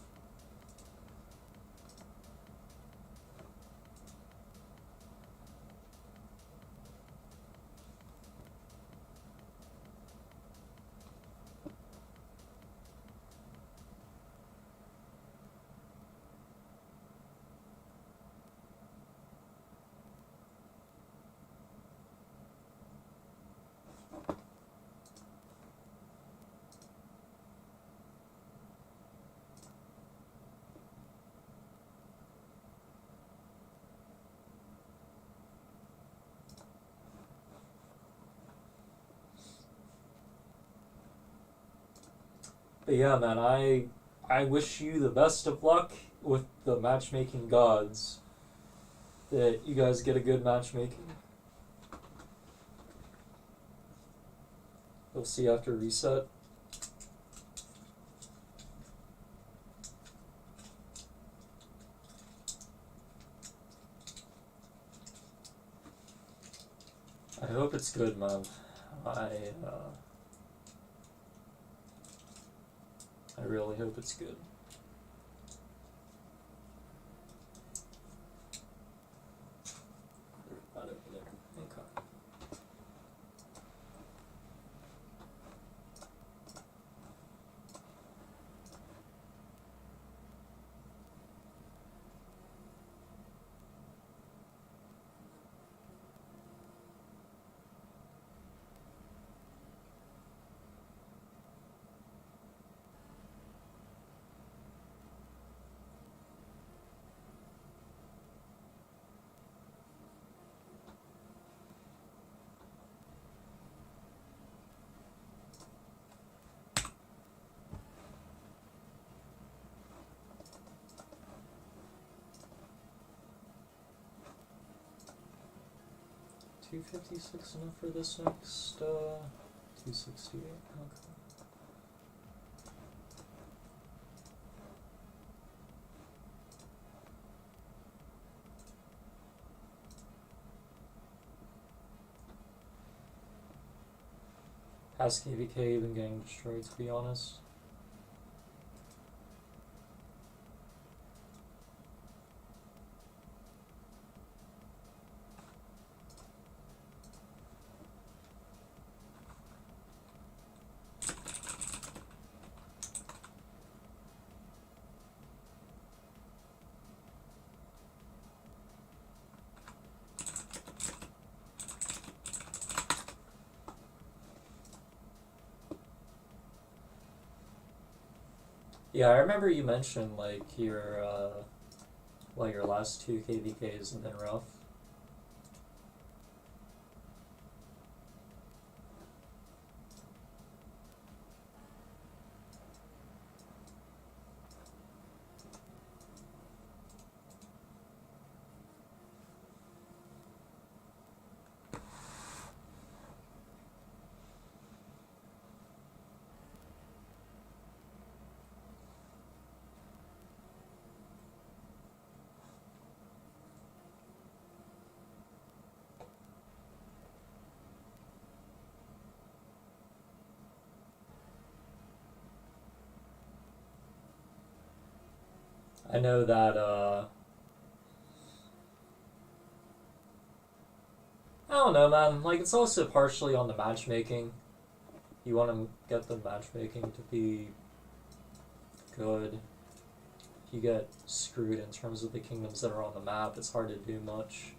But yeah, man, I wish you the best of luck with the matchmaking gods. That you guys get a good matchmaking. We'll see after reset. I hope it's good, man. I really hope it's good. Not over there. Okay. $256 enough for this next, 268, okay. Has KVK been getting destroyed, to be honest? Yeah, I remember you mentioned like your last two KVKs have been rough. I know that, I don't know, man. Like, it's also partially on the matchmaking. You want to get the matchmaking to be good. you get screwed in terms of the kingdoms that are on the map. It's hard to do much.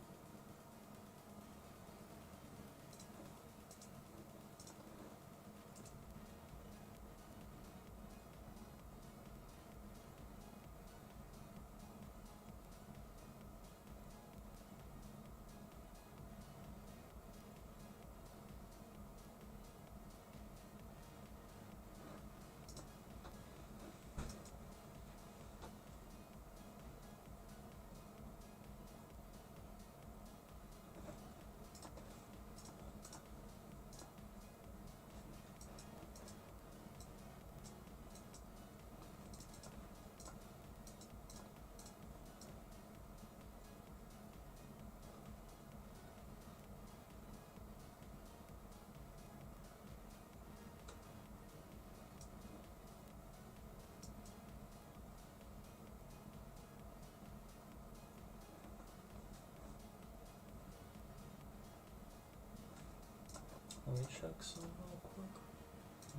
Let me check some real quick.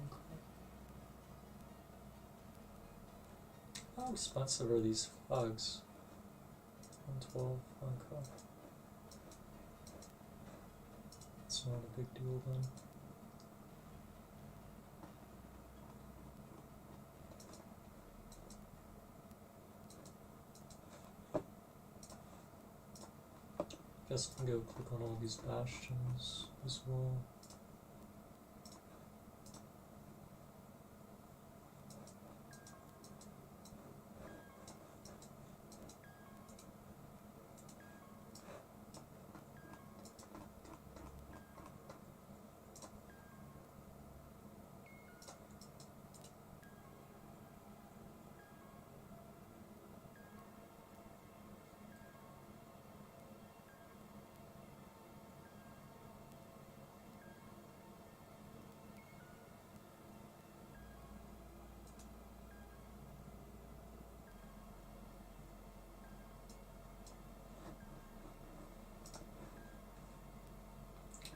Okay. How expensive are these flags? 112, okay. It's not a big deal then. Guess I can go click on all these bastions as well.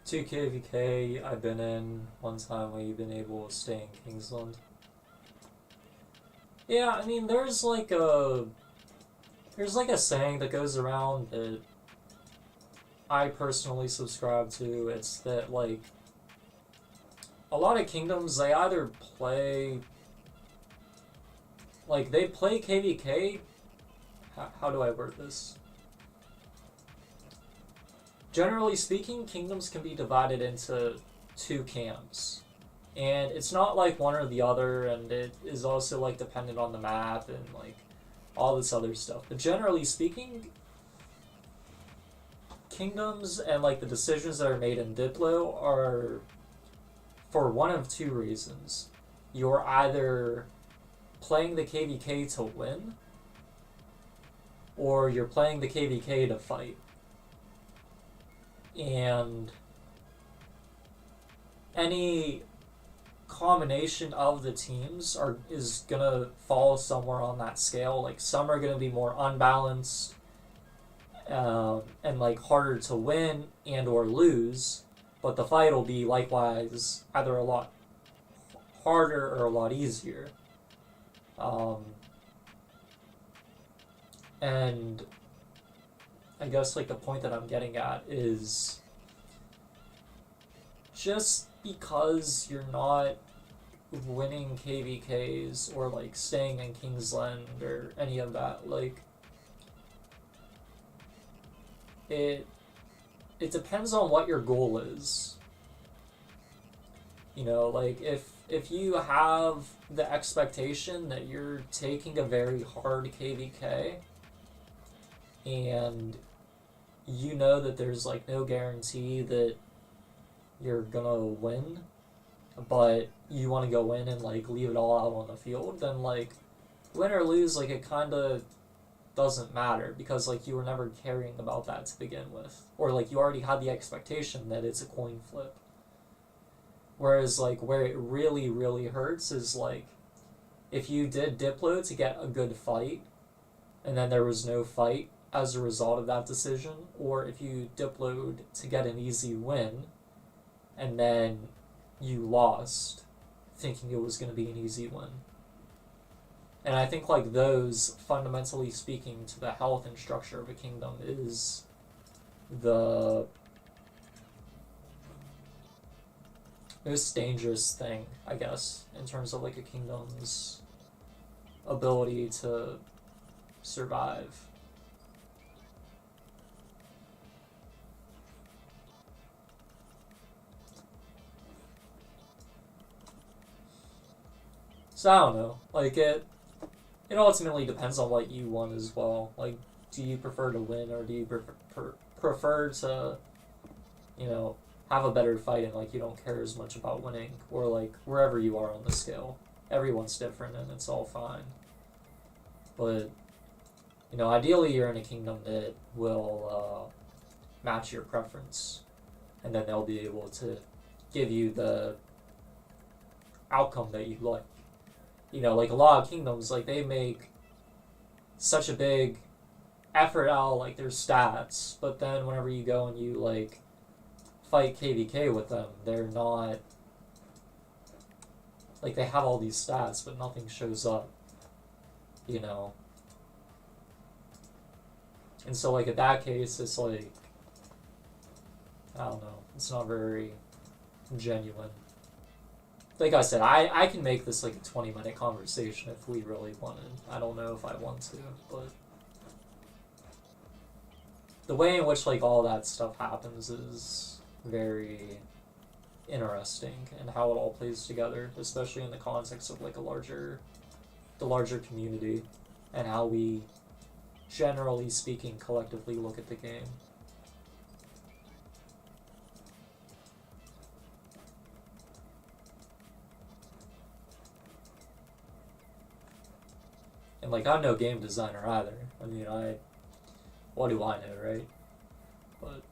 Two KVK I've been in one time where you've been able to stay in Kingsland. Yeah, I mean there's like a saying that goes around that I personally subscribe to. It's that like a lot of kingdoms, they either play like they play KVK. How do I word this? Generally speaking, kingdoms can be divided into two camps. And it's not like one or the other, and it is also like dependent on the map and like all this other stuff. But generally speaking, kingdoms and like the decisions that are made in Diplo are for one of two reasons. You're either playing the KVK to win, or you're playing the KVK to fight. And any combination of the teams is gonna fall somewhere on that scale. Like some are gonna be more unbalanced and like harder to win and or lose, but the fight will be likewise either a lot harder or a lot easier. And I guess like the point that I'm getting at is just because you're not winning KVKs or like staying in Kingsland or any of that, like it depends on what your goal is. You know, like if you have the expectation that you're taking a very hard KVK and you know that there's like no guarantee that you're gonna win, but you want to go in and like leave it all out on the field, then like win or lose, like it kind of doesn't matter because like you were never caring about that to begin with, or like you already had the expectation that it's a coin flip. Whereas like where it really hurts is like if you did Diplo to get a good fight and then there was no fight as a result of that decision, or if you Diploed to get an easy win and then you lost thinking it was going to be an easy win. And I think like those, fundamentally speaking, to the health and structure of a kingdom is the most dangerous thing, I guess, in terms of like a kingdom's ability to survive. So I don't know. Like it ultimately depends on what you want as well. Like, do you prefer to win or do you prefer to, you know, have a better fight and like you don't care as much about winning, or like wherever you are on the scale, everyone's different and it's all fine. But you know, ideally you're in a kingdom that will match your preference, and then they'll be able to give you the outcome that you like. You know, like a lot of kingdoms, like they make such a big effort out like their stats, but then whenever you go and you like fight KVK with them, they're not like, they have all these stats but nothing shows up, you know. And so like in that case it's like, I don't know, it's not very genuine. Like I said, I can make this like a 20-minute conversation if we really wanted. I don't know if I want to, but the way in which like all that stuff happens is very interesting, and how it all plays together, especially in the context of like the larger community, and how we, generally speaking, collectively look at the game. And like, I'm no game designer either. I mean, what do I know, right? But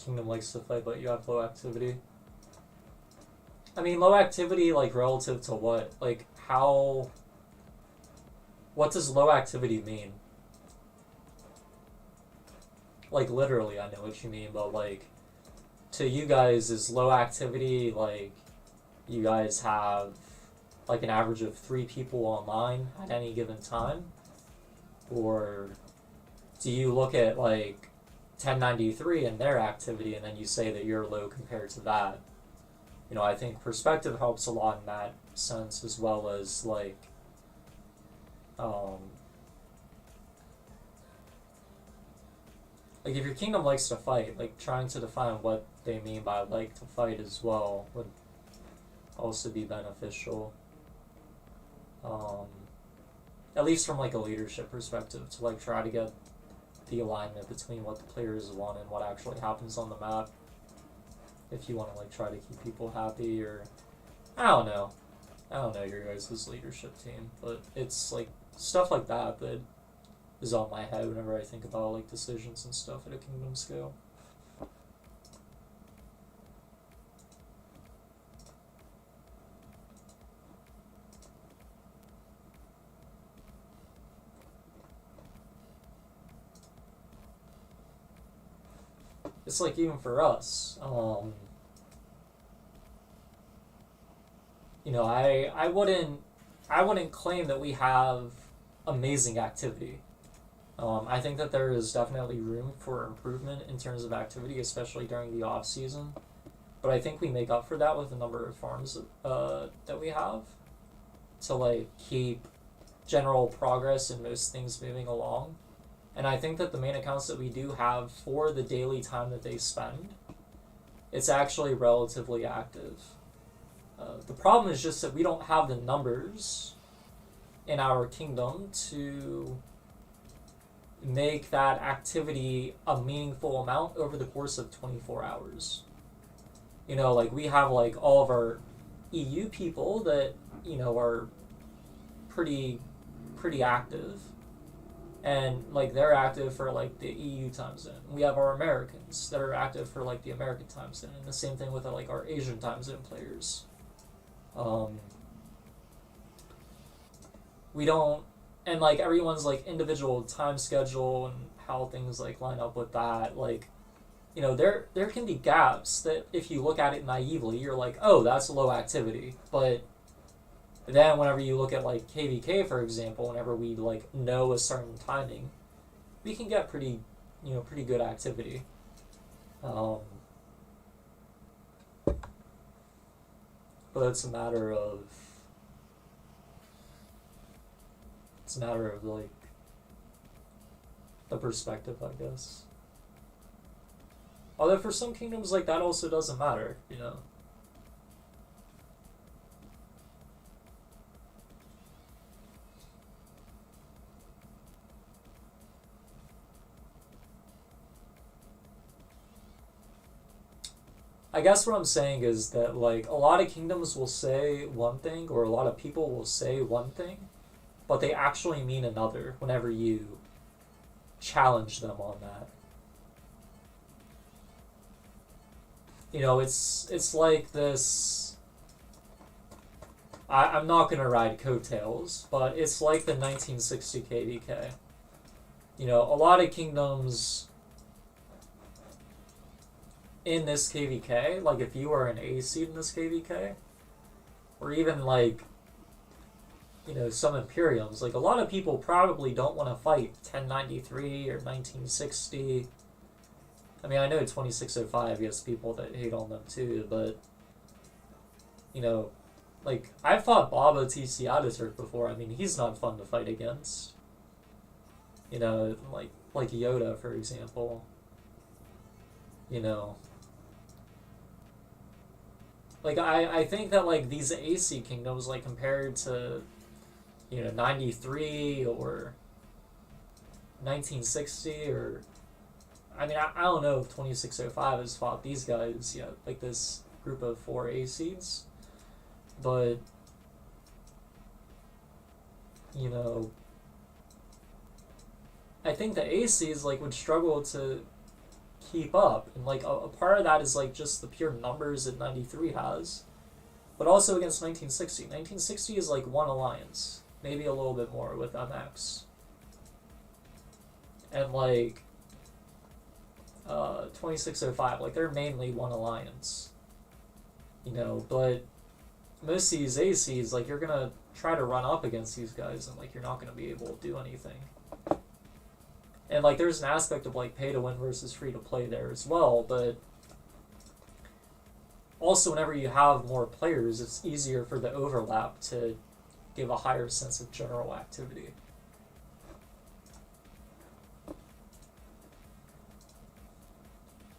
Kingdom likes to fight, but you have low activity. I mean, low activity, like, relative to what? Like, how... What does low activity mean? Like, literally, I know what you mean, but, like, to you guys, is low activity, like, you guys have, like, an average of 3 people online at any given time? Or do you look at, like, 1093 and their activity, and then you say that you're low compared to that? You know, I think perspective helps a lot in that sense, as well as like, like if your kingdom likes to fight, like trying to define what they mean by like to fight as well would also be beneficial. At least from like a leadership perspective, to like try to get the alignment between what the players want and what actually happens on the map. If you want to like try to keep people happy, or I don't know your guys' leadership team, but it's like stuff like that that is on my head whenever I think about like decisions and stuff at a kingdom scale. it's like even for us, you know, I wouldn't claim that we have amazing activity. I think that there is definitely room for improvement in terms of activity, especially during the off season. But I think we make up for that with the number of farms that we have to like keep general progress and most things moving along. And I think that the main accounts that we do have for the daily time that they spend, it's actually relatively active. The problem is just that we don't have the numbers in our kingdom to make that activity a meaningful amount over the course of 24 hours. You know, like we have like all of our EU people that, you know, are pretty active, and like they're active for like the EU time zone. We have our Americans that are active for like the American time zone, and the same thing with like our Asian time zone players. We don't, and like everyone's like individual time schedule and how things like line up with that, like, you know, there can be gaps that if you look at it naively, you're like, oh, that's low activity. But then whenever you look at like KVK, for example, whenever we like know a certain timing, we can get pretty good activity. But it's a matter of like the perspective, I guess. Although for some kingdoms, like that also doesn't matter, you know. I guess what I'm saying is that like a lot of kingdoms will say one thing, or a lot of people will say one thing, but they actually mean another whenever you challenge them on that. You know, it's like this. I'm not gonna ride coattails, but it's like the 1960 KVK. You know, a lot of kingdoms in this KVK, like if you are an A seed in this KVK, or even like, you know, some Imperiums, like a lot of people probably don't want to fight 1093 or 1960. I mean, I know 2605 gets people that hate on them too, but, you know, like, I've fought Bob OTC Ataturk before. I mean, he's not fun to fight against. You know, like Yoda, for example. You know. Like, I think that, like, these AC kingdoms, like, compared to, you know, 93 or 1960 or... I mean, I don't know if 2605 has fought these guys yet, like this group of 4 A seeds, but, you know, I think the A seeds, like, would struggle to keep up, and, like, a part of that is, like, just the pure numbers that 93 has, but also against 1960. 1960 is, like, one alliance, maybe a little bit more with MX, and, like, 2605, like they're mainly one alliance, you know, but most of these ACs, like you're gonna try to run up against these guys and like you're not gonna be able to do anything. And like there's an aspect of like pay to win versus free to play there as well, but also whenever you have more players, it's easier for the overlap to give a higher sense of general activity.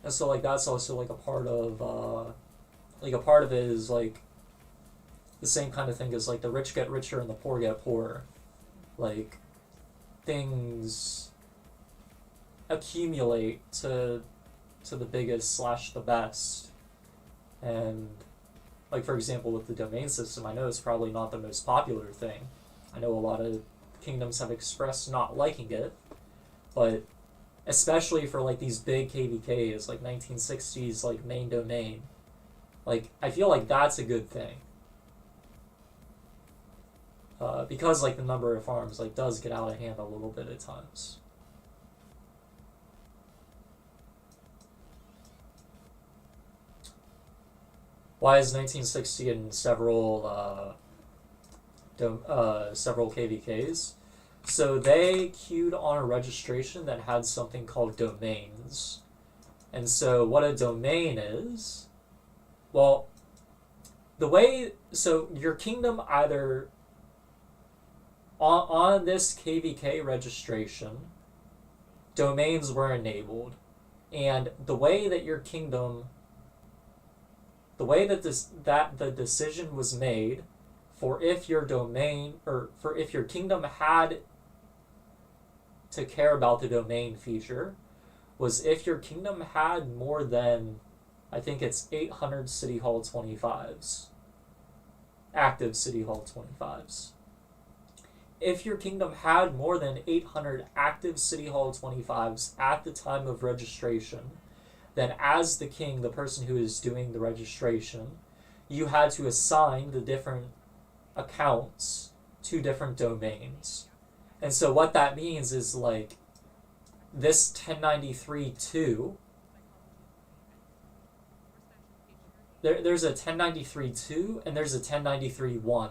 And so, like, that's also, like, a part of it is, like, the same kind of thing as, like, the rich get richer and the poor get poorer. Like, things accumulate to the biggest / the best. And, like, for example, with the domain system, I know it's probably not the most popular thing. I know a lot of kingdoms have expressed not liking it, but... especially for like these big KVKs, like 1960s, like main domain. Like, I feel like that's a good thing. Because like the number of farms like does get out of hand a little bit at times. Why is 1960 in several several KVKs? So they queued on a registration that had something called domains. And so what a domain is, well, so your kingdom either, on this KVK registration, domains were enabled. And the way that your kingdom, the way that the decision was made for if your domain, or for if your kingdom had to care about the domain feature, was if your kingdom had more than, I think it's 800 City Hall 25s, active City Hall 25s. If your kingdom had more than 800 active City Hall 25s at the time of registration, then as the king, the person who is doing the registration, you had to assign the different accounts to different domains. And so what that means is, like, this 1093.2, there's a 1093.2 and there's a 1093.1.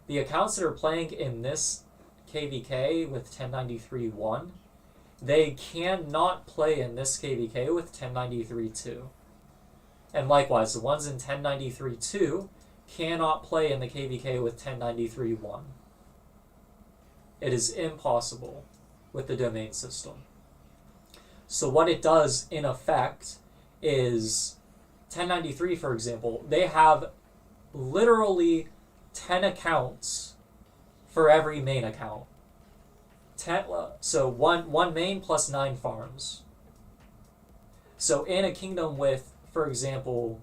The accounts that are playing in this KVK with 1093.1, they cannot play in this KVK with 1093.2. And likewise, the ones in 1093.2 cannot play in the KVK with 1093.1. It is impossible with the domain system. So what it does, in effect, is 1093, for example, they have literally 10 accounts for every main account. So one main plus 9 farms. So in a kingdom with, for example,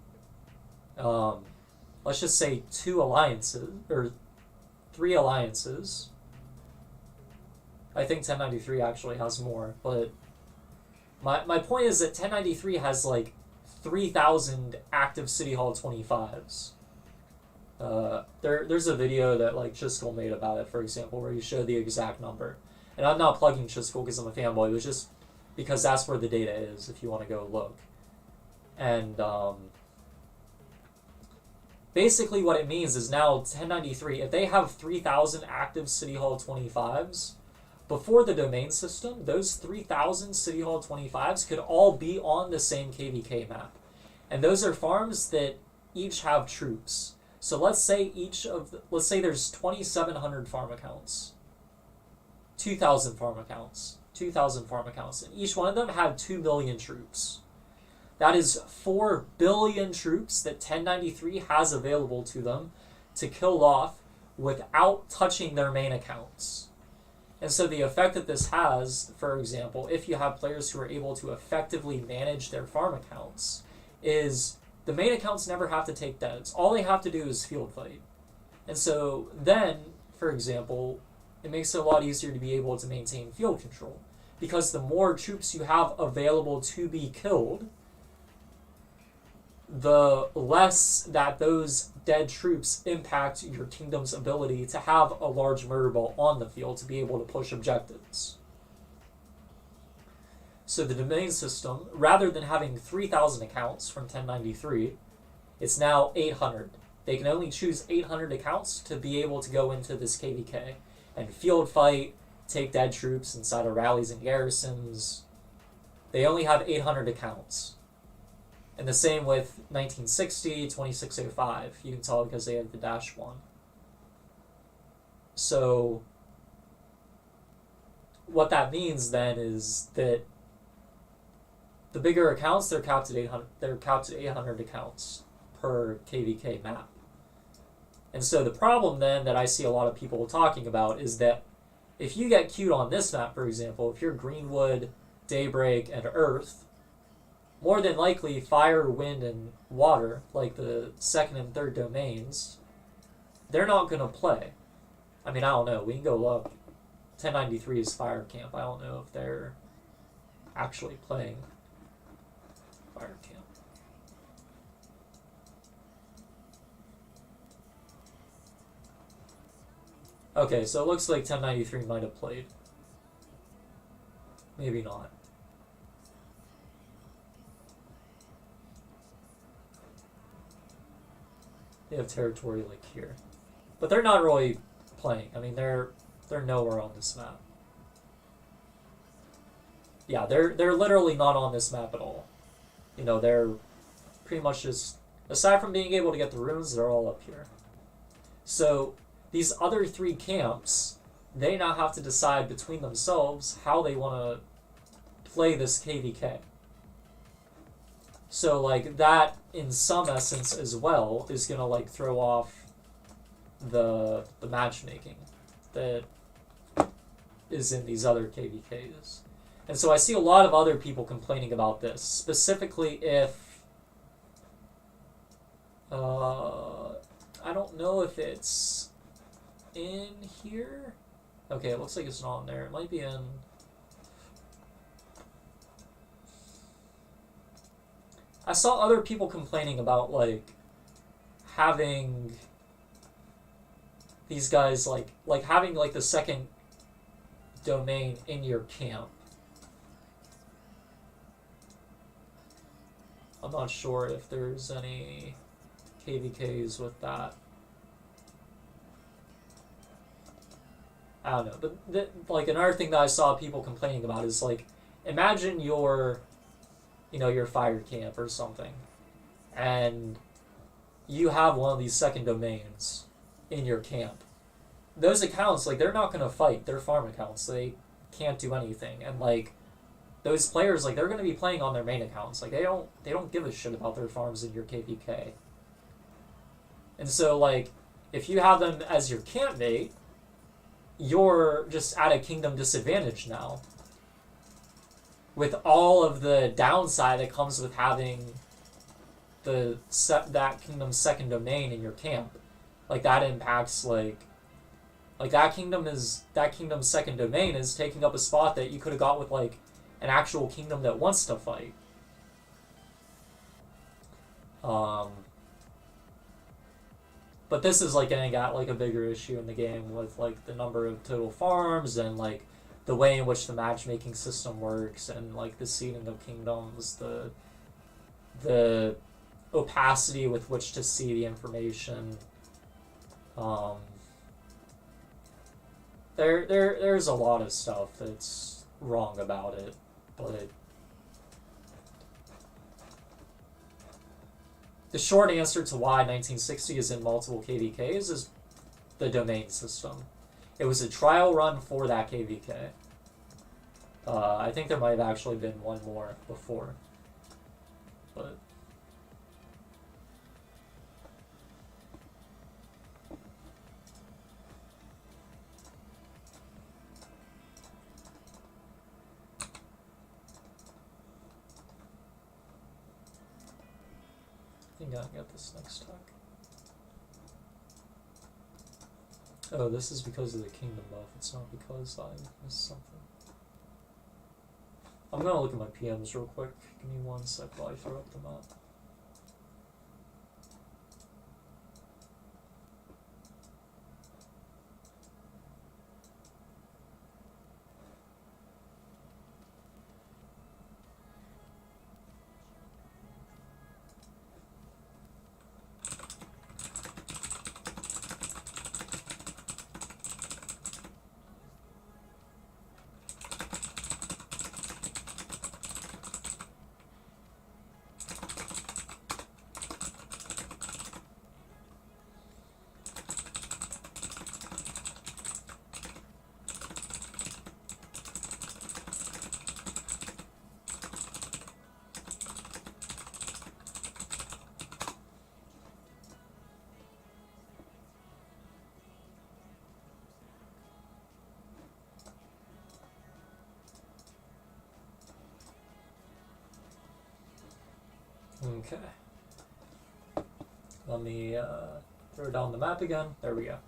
let's just say 2 alliances, or 3 alliances. I think 1093 actually has more, but my point is that 1093 has like 3,000 active City Hall 25s. There's a video that like Chiskel made about it, for example, where he showed the exact number. And I'm not plugging Chiskel because I'm a fanboy, it was just because that's where the data is if you want to go look. And basically what it means is now 1093, if they have 3,000 active City Hall 25s, before the domain system, those 3,000 City Hall 25s could all be on the same KVK map. And those are farms that each have troops. So let's say let's say there's 2,700 farm accounts, 2,000 farm accounts, 2,000 farm accounts, and each one of them had 2 million troops. That is 4 billion troops that 1093 has available to them to kill off without touching their main accounts. And so the effect that this has, for example, if you have players who are able to effectively manage their farm accounts, is the main accounts never have to take deads. All they have to do is field fight. And so then, for example, it makes it a lot easier to be able to maintain field control. Because the more troops you have available to be killed, the less that those dead troops impact your kingdom's ability to have a large murder ball on the field to be able to push objectives. So the domain system, rather than having 3,000 accounts from 1093, it's now 800. They can only choose 800 accounts to be able to go into this KVK and field fight, take dead troops inside of rallies and garrisons. They only have 800 accounts. And the same with 1960, 2605. You can tell because they have the -1. So what that means then is that the bigger accounts, they're capped at 800. They're capped at 800 accounts per KVK map. And so the problem then that I see a lot of people talking about is that if you get queued on this map, for example, if you're Greenwood, Daybreak, and Earth, more than likely fire, wind, and water, like the second and third domains, they're not going to play. I mean, I don't know. We can go look. 1093 is fire camp. I don't know if they're actually playing fire camp. Okay, so it looks like 1093 might have played. Maybe not. They have territory like here. But they're not really playing. I mean, they're nowhere on this map. Yeah, they're literally not on this map at all. You know, they're pretty much just, aside from being able to get the runes, they're all up here. So these other 3 camps, they now have to decide between themselves how they want to play this KVK. So like that, in some essence as well, is gonna like throw off the matchmaking that is in these other KVKs. And so I see a lot of other people complaining about this, specifically if I don't know if it's in here. Okay, it looks like it's not in there. It might be in. I saw other people complaining about like having these guys like having like the second domain in your camp. I'm not sure if there's any KVKs with that. I don't know, but like another thing that I saw people complaining about is like, imagine your, you know, your fire camp or something, and you have one of these second domains in your camp. Those accounts, like, they're not gonna fight. They're farm accounts. They can't do anything, and like, those players, like, they're gonna be playing on their main accounts. Like, they don't give a shit about their farms in your KVK. And so, like, if you have them as your campmate, you're just at a kingdom disadvantage now. With all of the downside that comes with having that kingdom's second domain in your camp. Like, that impacts, like that kingdom's second domain is taking up a spot that you could have got with, like, an actual kingdom that wants to fight. But this is like getting at like a bigger issue in the game with like the number of total farms and like the way in which the matchmaking system works and like the seeding of kingdoms, the opacity with which to see the information. There's a lot of stuff that's wrong about it, but the short answer to why 1960 is in multiple KVKs is the domain system. It was a trial run for that KVK. I think there might have actually been one more before, but I think I'll get this next talk. Oh, this is because of the kingdom buff. It's not because I missed something. I'm gonna look at my PMs real quick. Give me 1 sec while I throw up the map. Okay. Let me throw down the map again. There we go.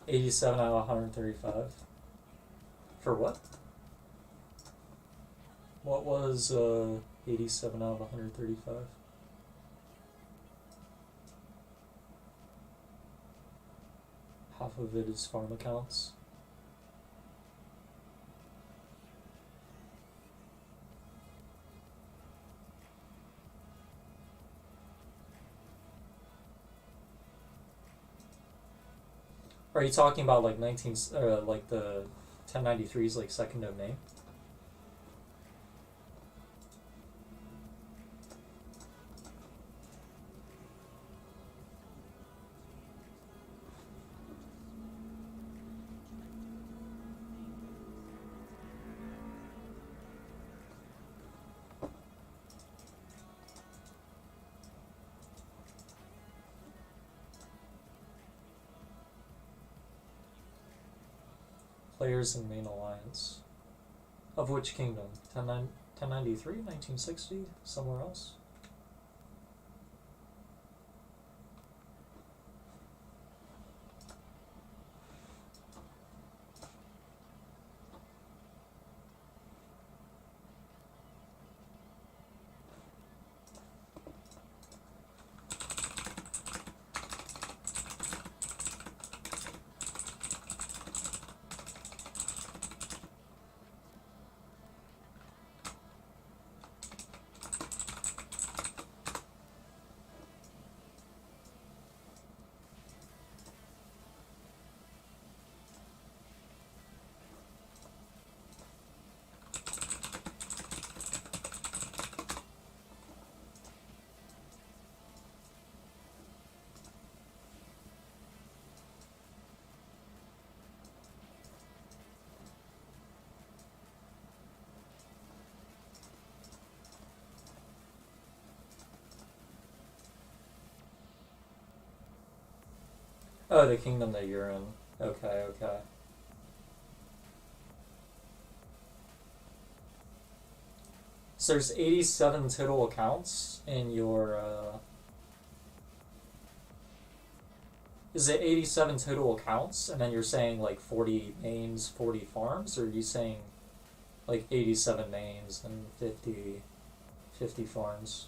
87 out of 135. For what? What was 87 out of 135? Half of it is farm accounts. Are you talking about like like the 1093's like second domain? Players in main alliance. Of which kingdom? 1093, 1960, somewhere else? Oh, the kingdom that you're in. Okay, okay. So there's 87 total accounts in your, is it 87 total accounts, and then you're saying like 40 mains, 40 farms, or are you saying like 87 mains and 50 farms?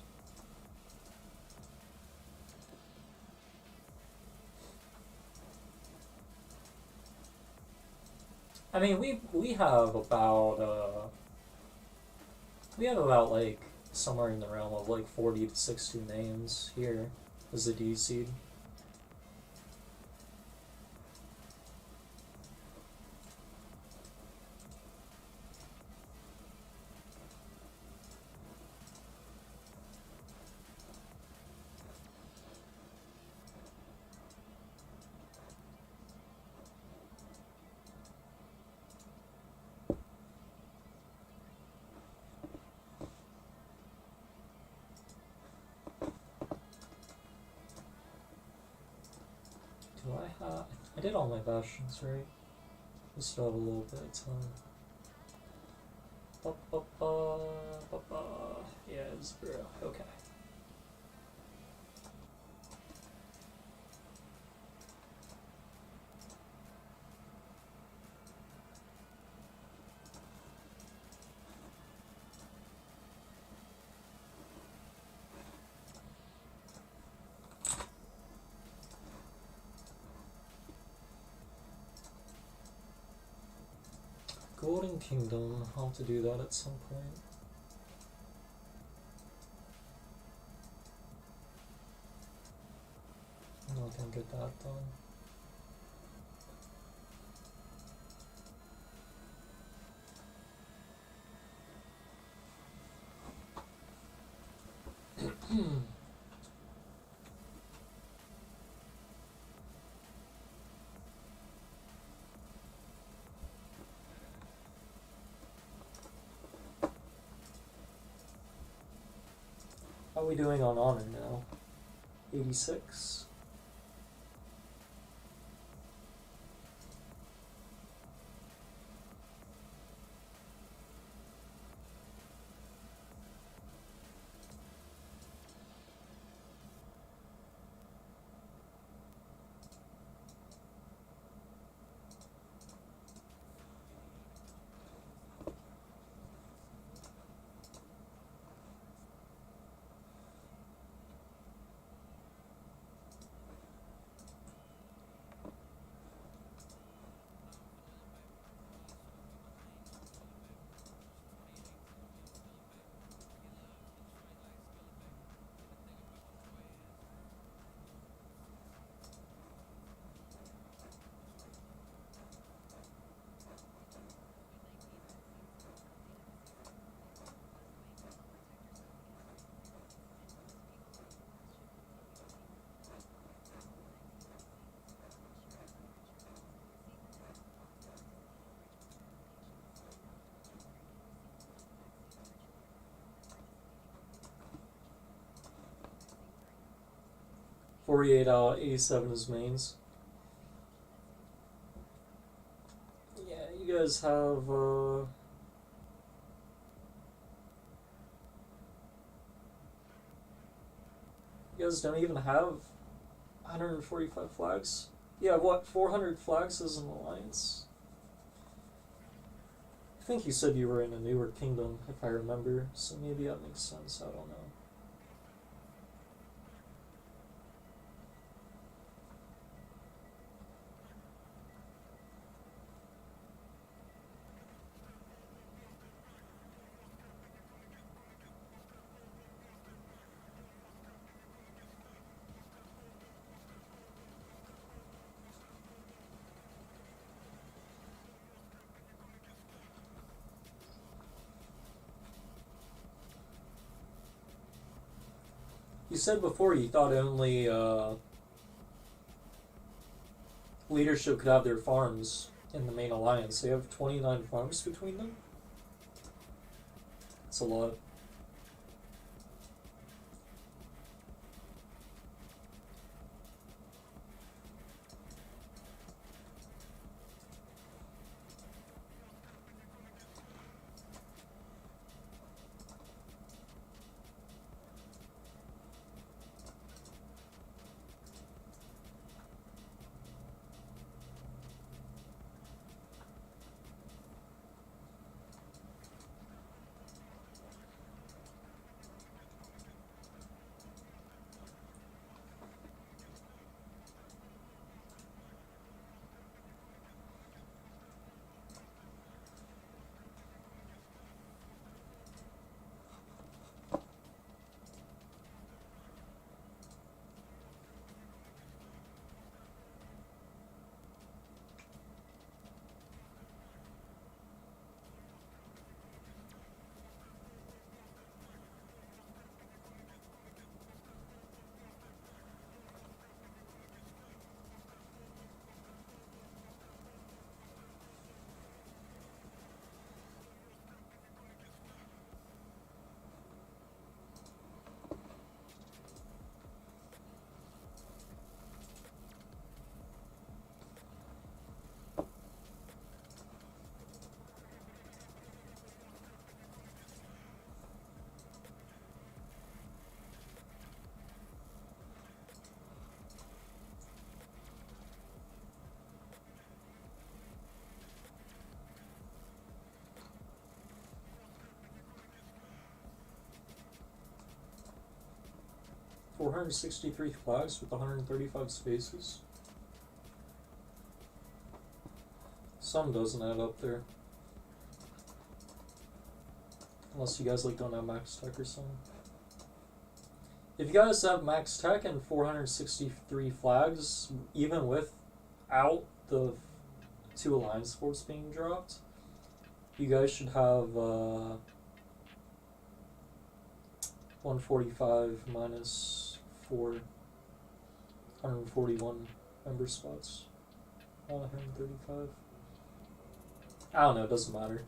I mean, we have about like somewhere in the realm of like 40 to 60 mains here as a D seed. Do I have... I did all my bastions, right? I still have a little bit of time. Yeah, it's bro. Okay. Golden Kingdom, I'll have to do that at some point. I'm not gonna get that done. How are we doing on honor now? 86? 48 out of 87 is mains. Yeah, you guys have, you guys don't even have 145 flags? Yeah, what, 400 flags as an alliance? I think you said you were in a newer kingdom, if I remember, so maybe that makes sense, I don't know. You said before you thought only leadership could have their farms in the main alliance. They have 29 farms between them? That's a lot. $463 flags with 135 spaces. Some doesn't add up there. Unless you guys like don't have max tech or something. If you guys have max tech and 463 flags, even without the 2 alliance forts being dropped, you guys should have 145 minus 4, 141 member spots. 135. I don't know, it doesn't matter.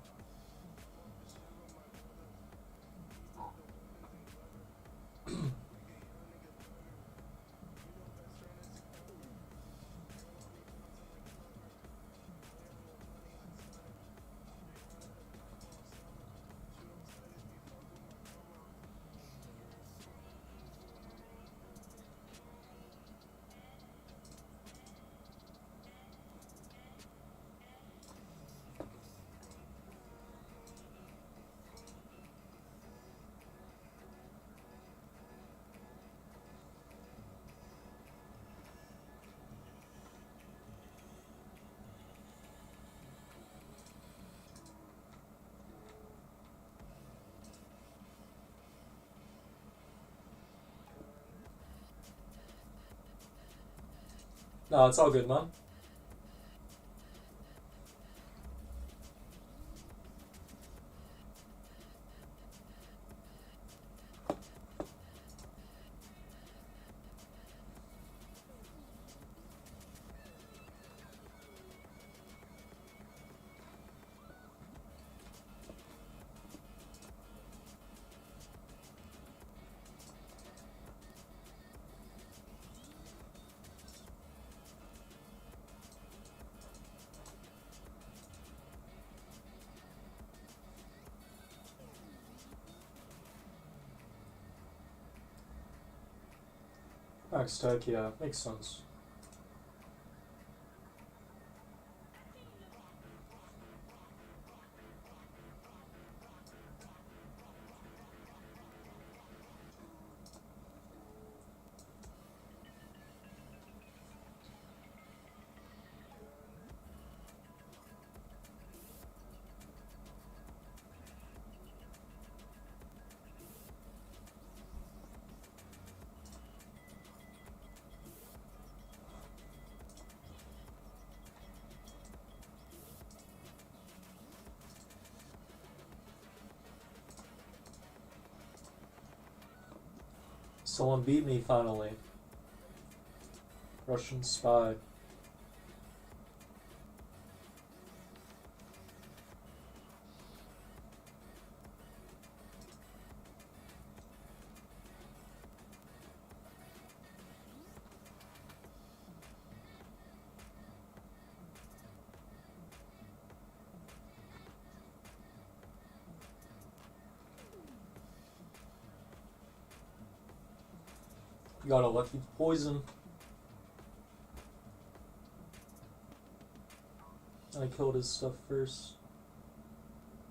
No, it's all good, man. Max Tech, yeah, makes sense. Someone beat me finally. Russian spy. Got a lucky poison. I killed his stuff first.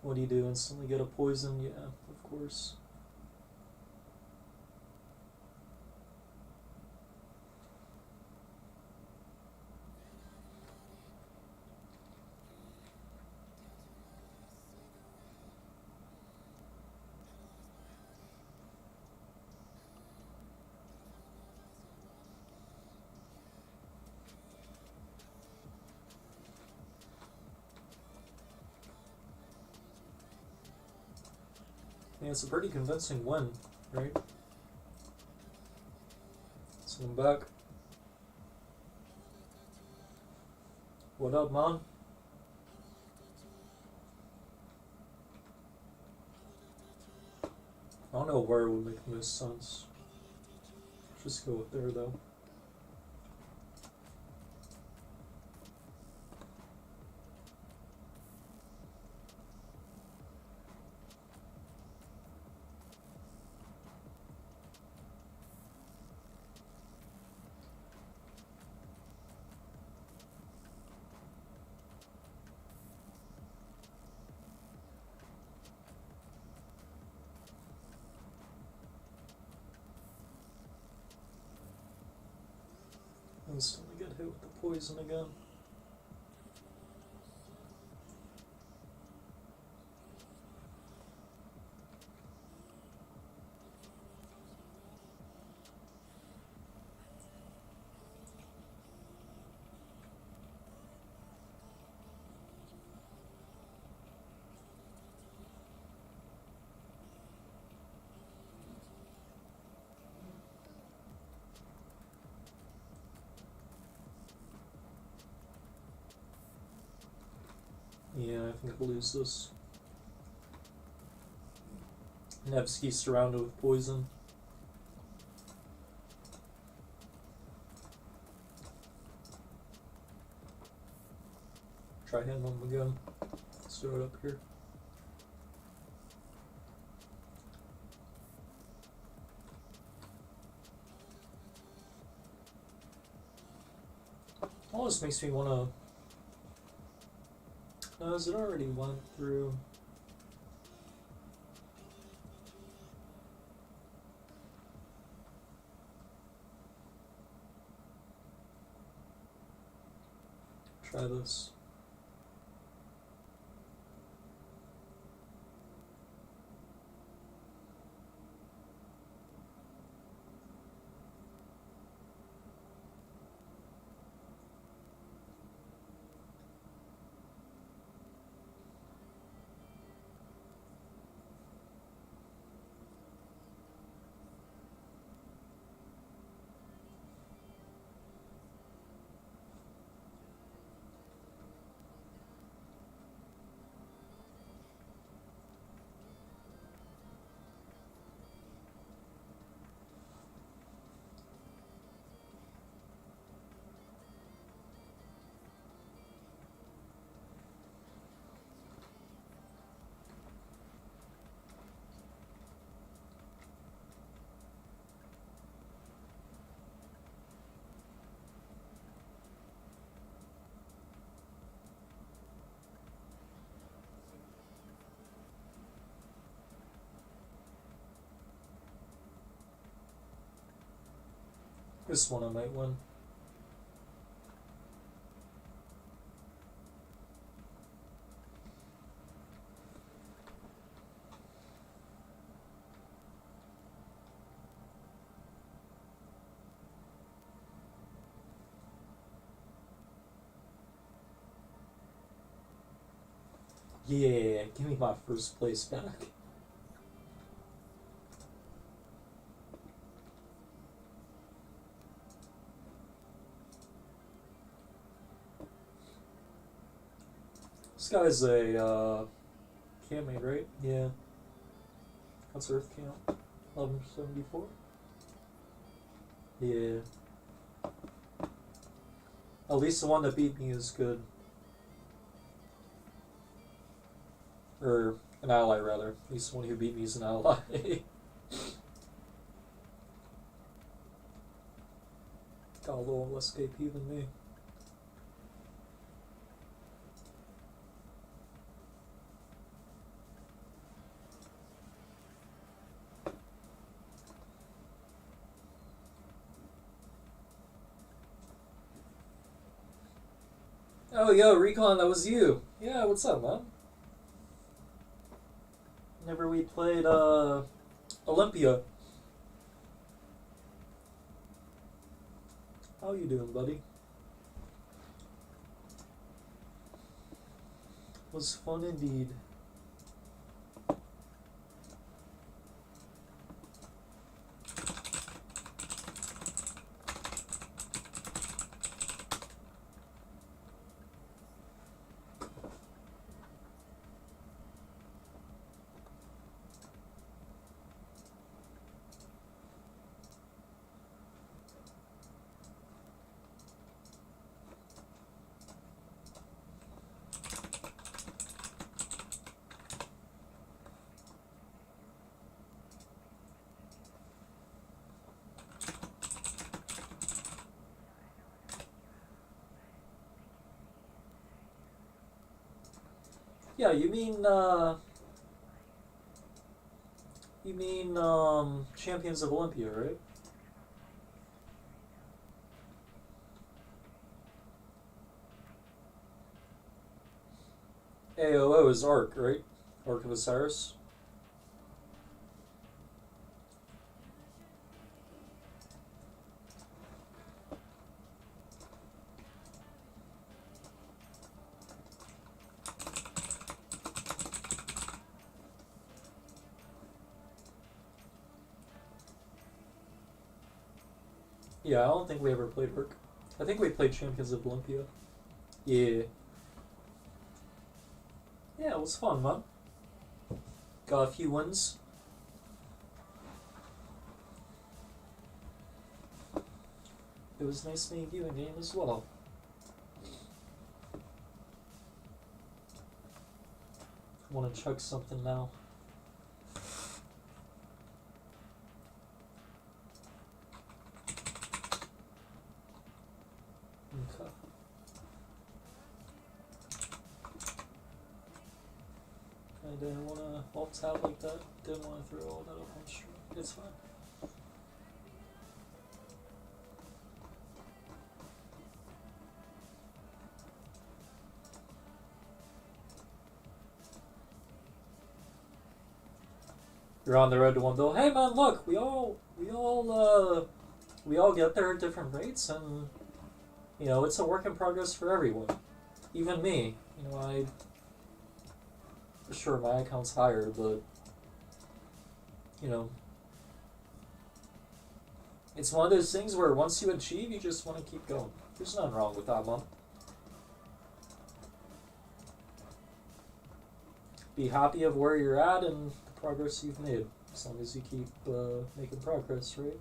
What do you do? Instantly get a poison? Yeah, of course. Yeah, it's a pretty convincing win, right? So I'm back. What up, man? I don't know where would make the most sense. Just go with there, though. Instantly get hit with the poison again. Yeah, I think I'll lose this. Nevsky surrounded with poison. Try hitting him again. Let's throw it up here. All this makes me want to... No, as it already went through. Try this. This one I might win. Yeah, give me my first place back. This guy's a campmate, right? Yeah. What's Earth count? 1174? Yeah. At least the one that beat me is good. Or an ally, rather. At least the one who beat me is an ally. Got a little less KP than me. Oh, yo, Recon, that was you. Yeah, what's up, man? Whenever we played, Olympia. How you doing, buddy? Was fun indeed. Yeah, you mean Champions of Olympia, right? AOO is Arc, right? Arc of Osiris. Yeah, I don't think we ever played Arc. I think we played Champions of Olympia. Yeah. Yeah, it was fun, man. Got a few wins. It was nice meeting you in game as well. Want to chug something now? Okay. I didn't want to alt tab like that. Didn't want to throw all that up on stream. It's fine. You're on the road to 1 bill. Hey man, look, we all get there at different rates, and you know it's a work in progress for everyone, even me. You know, sure my account's higher, but you know, it's one of those things where once you achieve, you just want to keep going. There's nothing wrong with that, man. Be happy of where you're at and the progress you've made, as long as you keep making progress, right?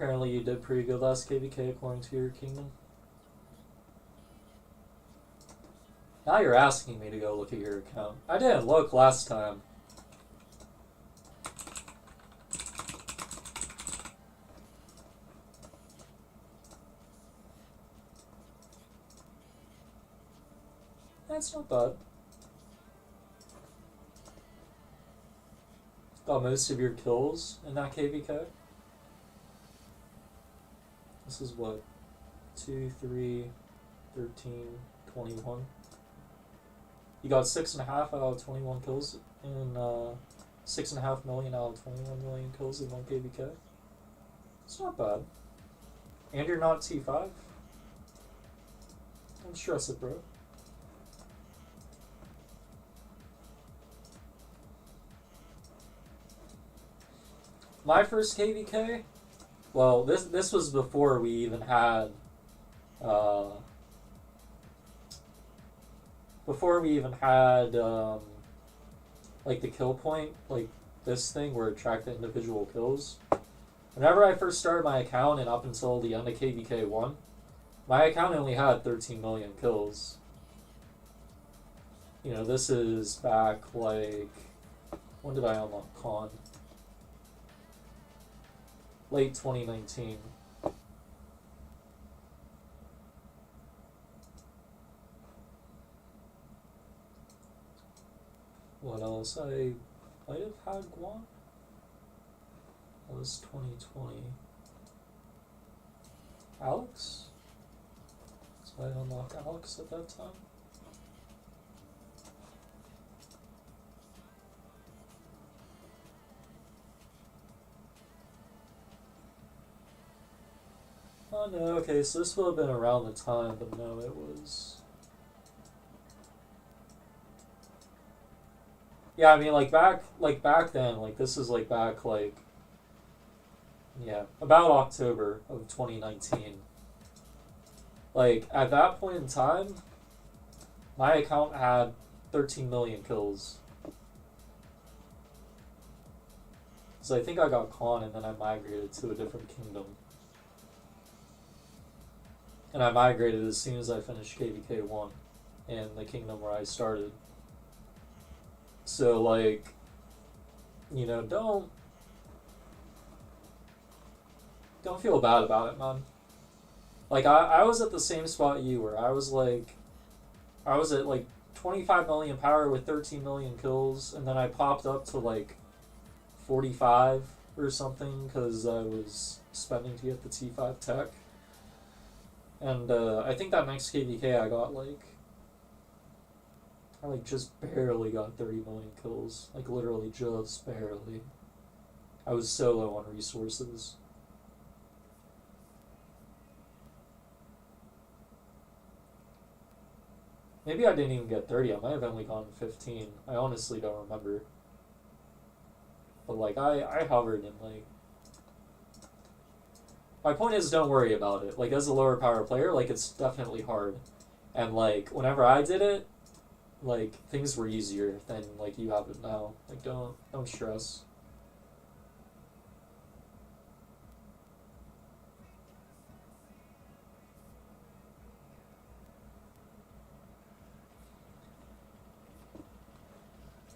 apparently you did pretty good last KVK according to your kingdom. Now you're asking me to go look at your account. I didn't look last time. That's not bad. Got most of your kills in that KVK. This is what? 2, 3, 13, 21. You got 6.5 out of 21 kills in 6.5 million out of 21 million kills in one KVK. It's not bad. And you're not T5. Don't stress it, bro. My first KVK, well, this was before we even had, like the kill point, like this thing where it tracked the individual kills. Whenever I first started my account and up until the end of KVK 1, my account only had 13 million kills. You know, this is back like, when did I unlock Con? Late 2019. What else? I might have had Guan. That was 2020. Alex? So I unlocked Alex at that time. Oh no, okay, so this would have been around the time, but no, it was... Yeah, I mean, back then, this is back, yeah, about October of 2019. At that point in time, my account had 13 million kills. So I think I got Con and then I migrated to a different kingdom. And I migrated as soon as I finished KVK 1 in the kingdom where I started. So, you know, don't feel bad about it, man. I was at the same spot you were. I was at 25 million power with 13 million kills, and then I popped up to 45 or something because I was spending to get the T5 tech. And I think that next KVK I got I just barely got 30 million kills. Literally just barely. I was so low on resources. Maybe I didn't even get 30. I might have only gotten 15. I honestly don't remember. But I hovered in my point is, don't worry about it. As a lower power player, it's definitely hard. And, whenever I did it, things were easier than, you have it now. Don't stress.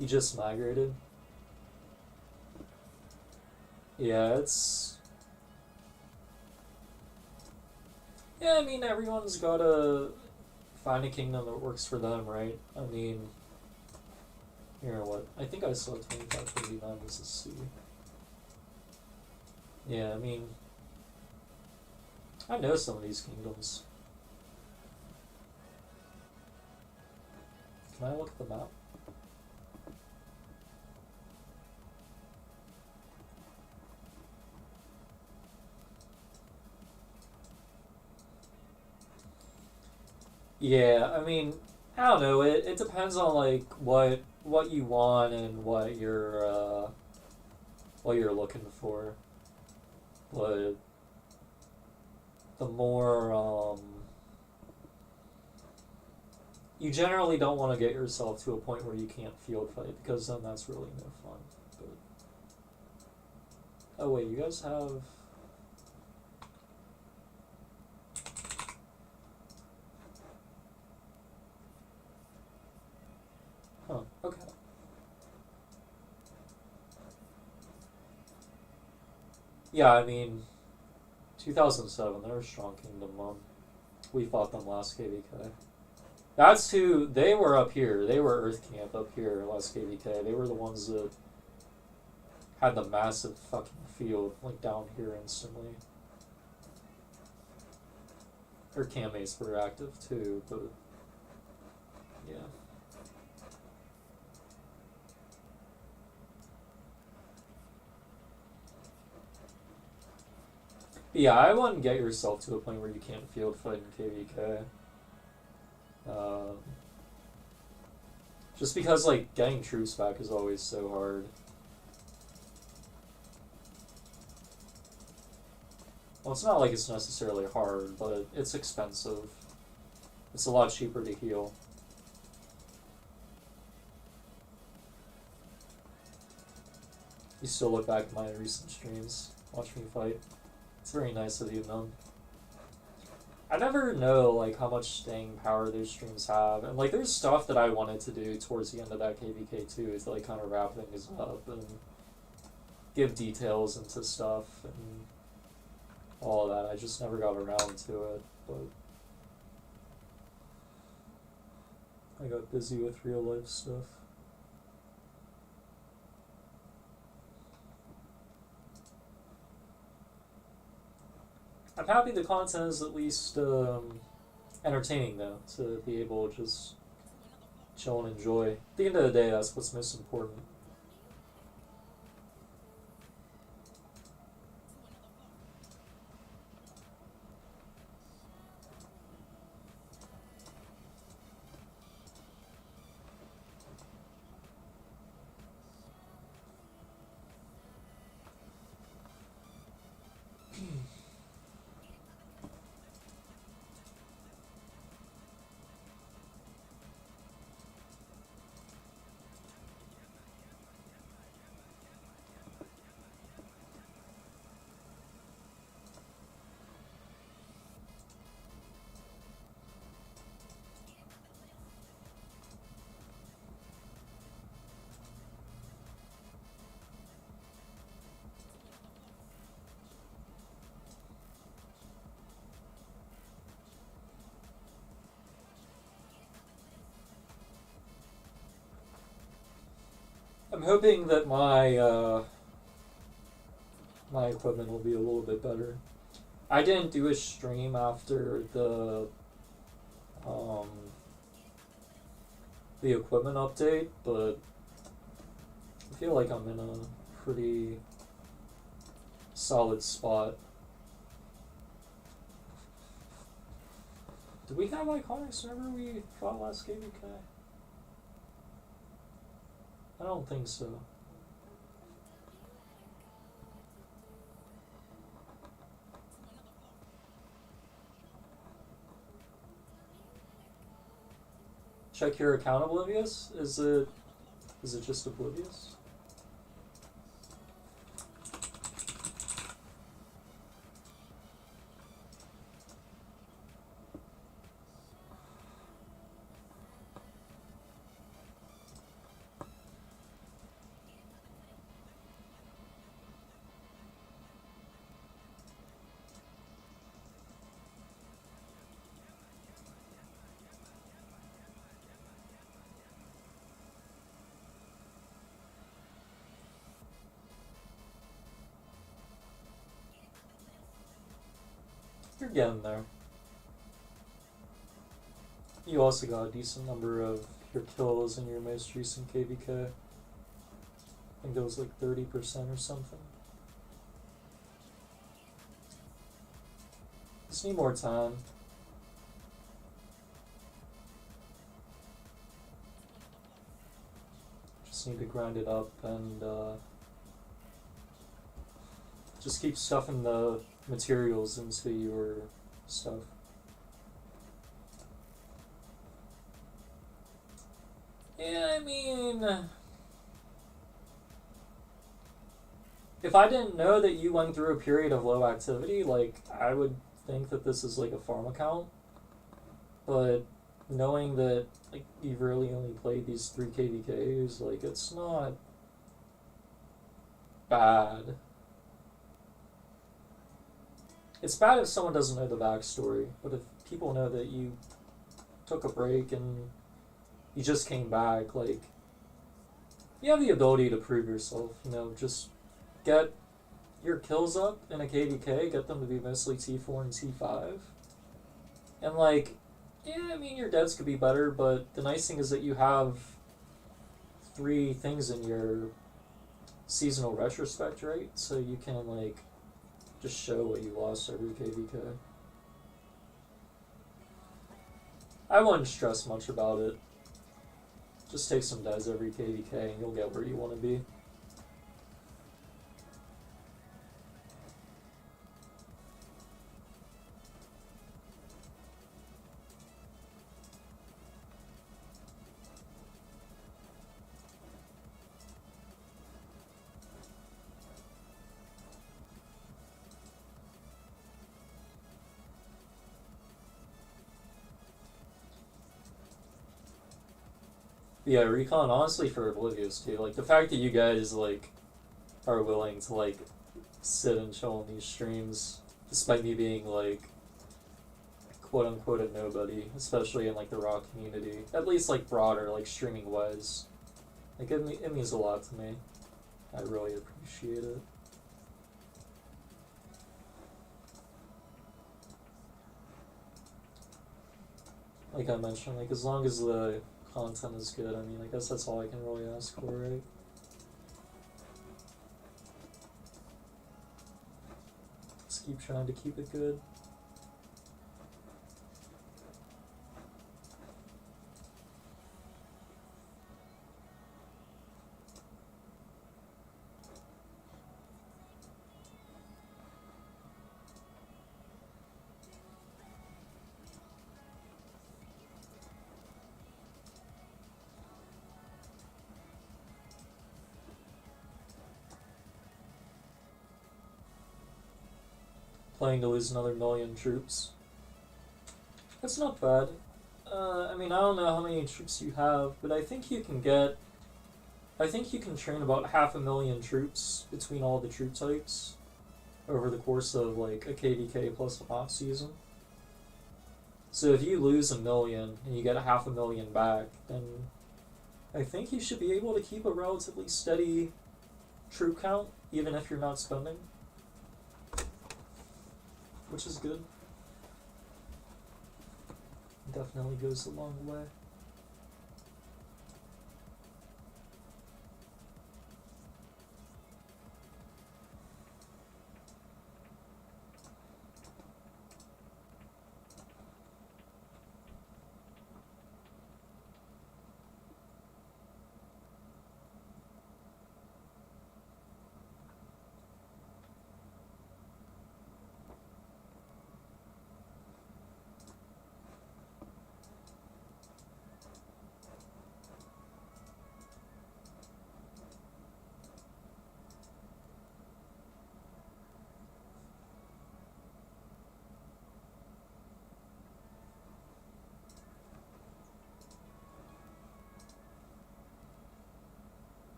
You just migrated? Yeah, it's... Yeah, I mean, everyone's gotta find a kingdom that works for them, right? I mean, here, what? I think I saw 2539 as a C. Yeah, I mean, I know some of these kingdoms. Can I look at the map? Yeah, I mean, I don't know. It depends on what you want and what you're looking for. But the more you generally don't want to get yourself to a point where you can't field fight, because then that's really no fun. But oh wait, you guys have Huh, okay. Yeah, I mean, 2007, they're a strong kingdom. We fought them last KVK. That's who, they were up here. They were Earth Camp up here last KVK. They were the ones that had the massive fucking field, like, down here instantly. Their camp mates were active too, but yeah. But yeah, I wouldn't get yourself to a point where you can't field fight in KVK. Just because, like, getting troops back is always so hard. Well, it's not like it's necessarily hard, but it's expensive. It's a lot cheaper to heal. You still look back at my recent streams, watch me fight. It's very nice of you, man. I never know, like, how much staying power those streams have, and, like, there's stuff that I wanted to do towards the end of that KVK too, to, like, kind of wrap things up and give details into stuff and all of that. I just never got around to it, but I got busy with real life stuff. I'm happy the content is at least entertaining, though, to be able to just chill and enjoy. At the end of the day, that's what's most important. I'm hoping that my my equipment will be a little bit better. I didn't do a stream after the equipment update, but I feel like I'm in a pretty solid spot. Did we have iconics whenever we fought last KVK? I don't think so. Check your account, Oblivious? Is it just Oblivious? You're getting there. You also got a decent number of your kills in your most recent KVK. I think it was like 30% or something. Just need more time. Just need to grind it up and just keep stuffing the materials into your stuff. Yeah, I mean, if I didn't know that you went through a period of low activity, like, I would think that this is like a farm account. But knowing that like you've really only played these 3 KVKs, like it's not bad. It's bad if someone doesn't know the backstory, but if people know that you took a break and you just came back, like you have the ability to prove yourself. You know, just get your kills up in a KVK, get them to be mostly T4 and T5, and like, yeah, I mean your deads could be better, but the nice thing is that you have 3 things in your seasonal retrospect, right? So you can like just show what you lost every KVK. I wouldn't stress much about it. Just take some deads every KVK and you'll get where you want to be. Yeah, Recon, honestly, for Oblivious too. Like the fact that you guys like are willing to like sit and chill on these streams, despite me being like quote unquote a nobody, especially in like the Raw community, at least like broader, like streaming wise. Like it means a lot to me. I really appreciate it. Like I mentioned, like as long as the content is good, I mean, I guess that's all I can really ask for, right? Just keep trying to keep it good. Playing to lose another 1,000,000 troops. That's not bad. I mean, I don't know how many troops you have, but I think you can get. I think you can train about 500,000 troops between all the troop types over the course of like a KVK plus an off season. So if you lose 1,000,000 and you get 500,000 back, then I think you should be able to keep a relatively steady troop count, even if you're not spending, which is good. Definitely goes a long way.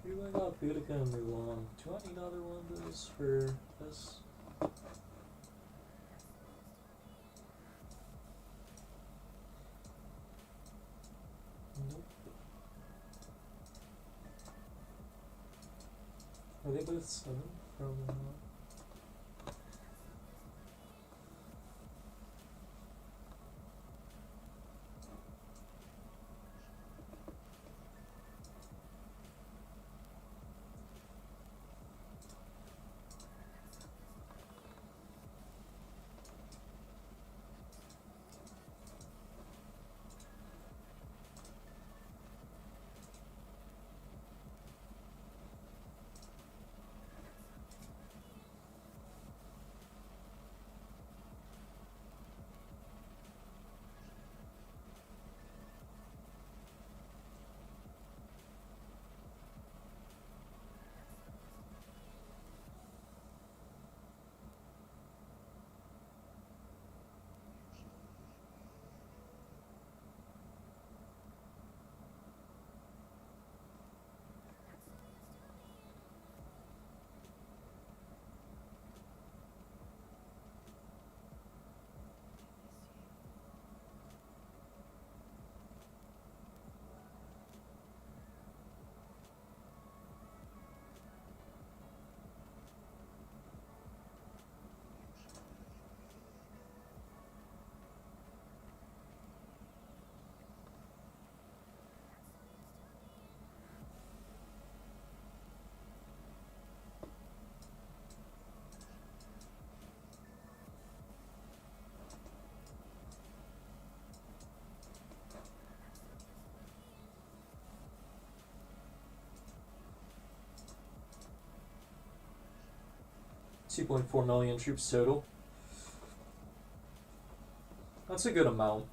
Who I got Boudica and Mulan. Do I need another one of those for this? Nope. Are they both 7? Probably not. 2.4 million troops total. That's a good amount.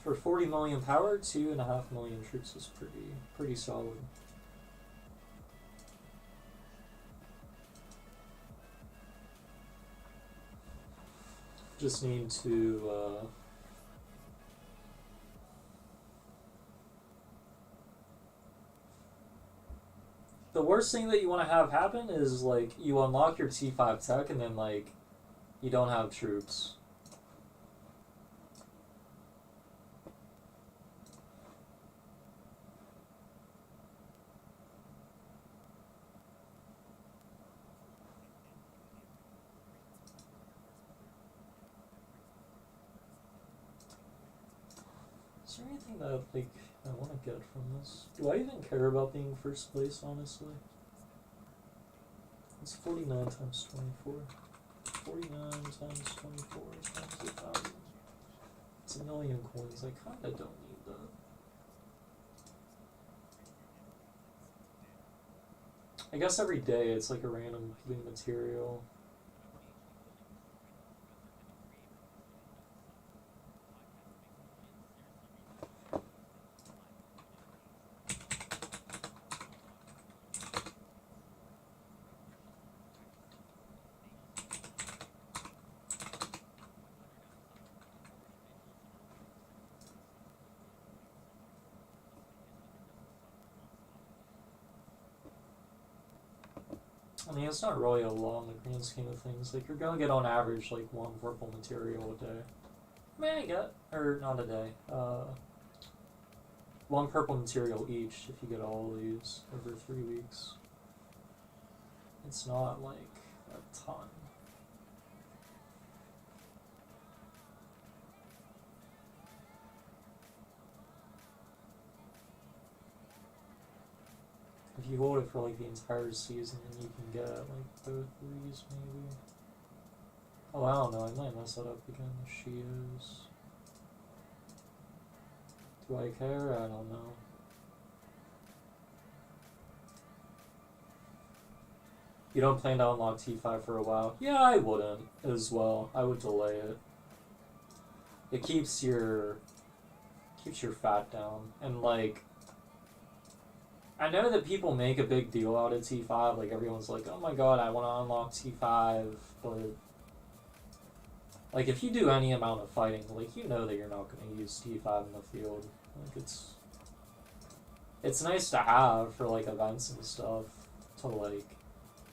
For 40 million power, 2.5 million troops is pretty solid. Just need to the worst thing that you want to have happen is like you unlock your T5 tech and then like you don't have troops. Is there anything that like I want to get from this? Do I even care about being first place, honestly? It's 49 times 24. 49 times 24 times 1,000. It's a million coins. I kinda don't need that. I guess every day it's like a random blue material. I mean, it's not really a lot in the grand scheme of things. Like, you're gonna get on average like one purple material a day. I mean, I get, or not a day. One purple material each if you get all of these over 3 weeks. It's not like a ton. If you hold it for like the entire season, then you can get like both of these maybe. Oh, I don't know. I might mess that up again. She is. Do I care? I don't know. You don't plan to unlock T5 for a while? Yeah, I wouldn't as well. I would delay it. It keeps your fat down, and like I know that people make a big deal out of T5. Like everyone's like, "Oh my god, I want to unlock T5," but like if you do any amount of fighting, like you know that you're not going to use T5 in the field. Like it's nice to have for like events and stuff to like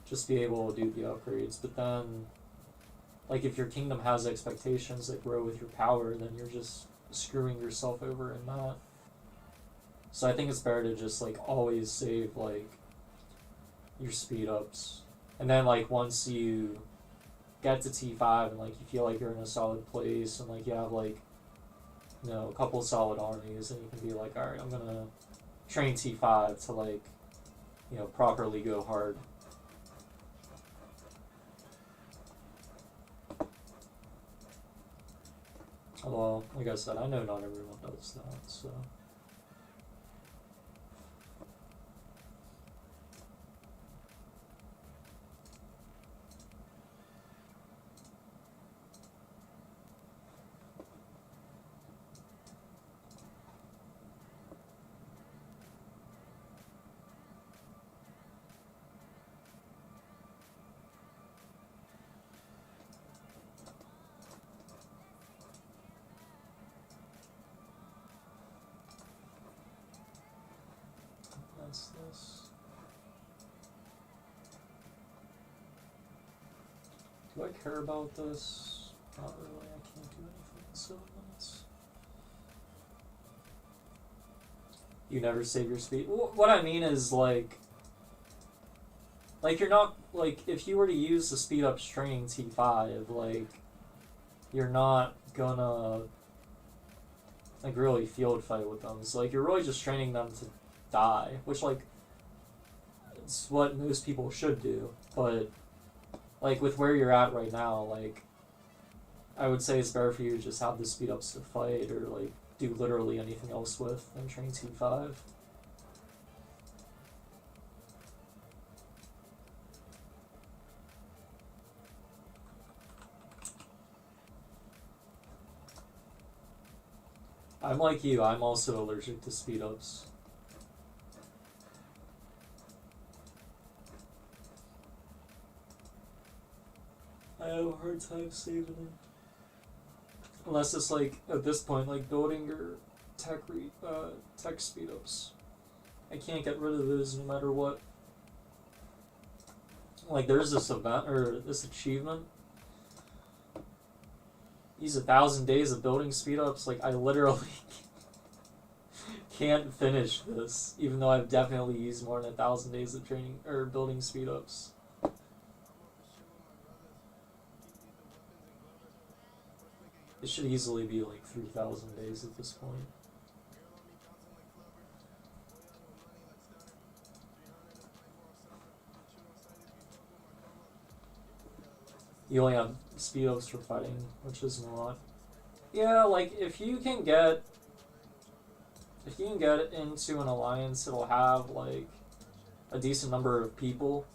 just be able to do the upgrades, but then like if your kingdom has expectations that grow with your power, then you're just screwing yourself over in that. So I think it's better to just like always save like your speed ups, and then like once you get to T5 and like you feel like you're in a solid place and like you have like, you know, a couple solid armies, and you can be like, all right, I'm gonna train T5 to like, you know, properly go hard. Although, like I said, I know not everyone does that, so. This. Do I care about this? Not really. I can't do anything in 7 minutes. You never save your speed. What I mean is like you're not like if you were to use the speed up training T5, like you're not gonna like really field fight with them. So like you're really just training them to die, which like it's what most people should do, but like with where you're at right now, like I would say it's better for you to just have the speed ups to fight or like do literally anything else with than train T5. I'm like you, I'm also allergic to speed ups. I have a hard time saving them. Unless it's like, at this point, like building your tech speed ups. I can't get rid of those no matter what. Like there's this event, or this achievement. Use 1,000 days of building speed ups, like I literally can't finish this, even though I've definitely used more than 1,000 days of training, or building speed ups. It should easily be like 3,000 days at this point. You only have speed ups for fighting, which isn't a lot. Yeah, like if you can get into an alliance, it'll have like a decent number of people,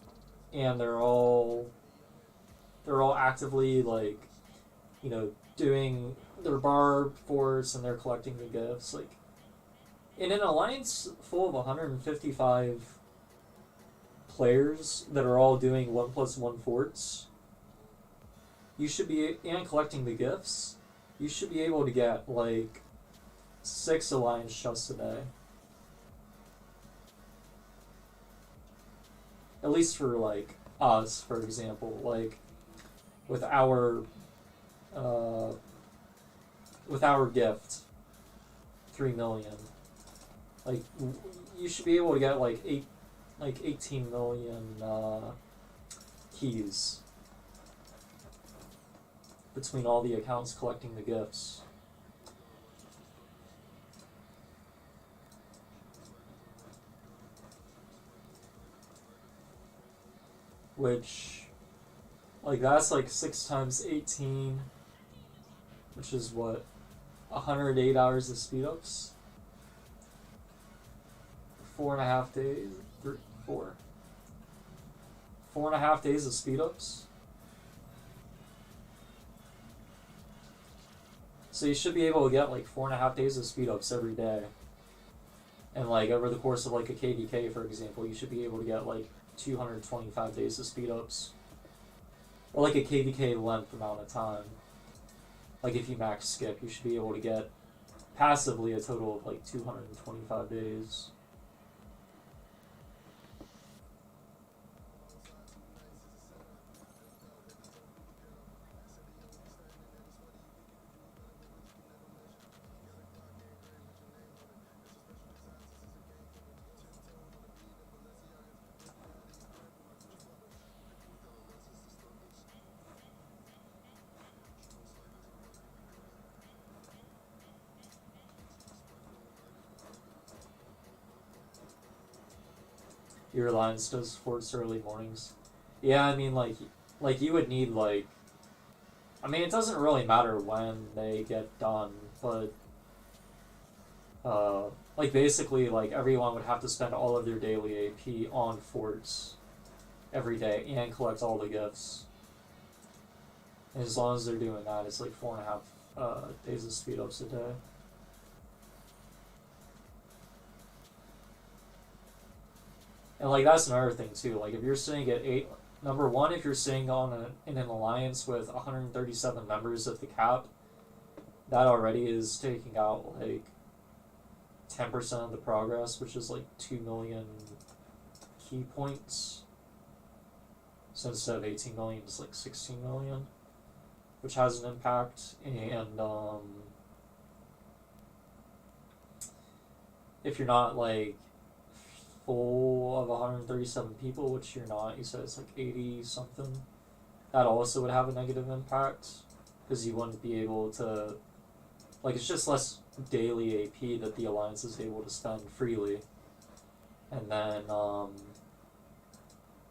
and they're all actively like, you know, doing their Barb force and they're collecting the gifts. Like in an alliance full of 155 players that are all doing 1+1 forts, you should be, and collecting the gifts, you should be able to get like 6 alliance chests a day. At least for like us, for example, like with our gift, 3 million. Like you should be able to get like 18 million keys between all the accounts collecting the gifts. Which, like that's like 6 times 18, which is what, 108 hours of speed ups? 4.5 days? 4.5 days of speed ups? So you should be able to get like 4.5 days of speed ups every day. And like over the course of like a KVK, for example, you should be able to get like 225 days of speed ups. Or like a KVK length amount of time. Like if you max skip, you should be able to get passively a total of like 225 days. Your alliance does forts early mornings. Yeah, I mean like you would need like, I mean it doesn't really matter when they get done, but like basically like everyone would have to spend all of their daily AP on forts every day and collect all the gifts. And as long as they're doing that, it's like 4.5 days of speed ups a day. And like that's another thing too. Like if you're sitting at 8, number one, if you're sitting on in an alliance with 137 members of the cap, that already is taking out like 10% of the progress, which is like 2 million key points. So instead of 18 million, it's like 16 million, which has an impact. And if you're not like full of 137 people, which you're not, you said it's like 80 something, that also would have a negative impact because you wouldn't be able to, like, it's just less daily AP that the alliance is able to spend freely. And then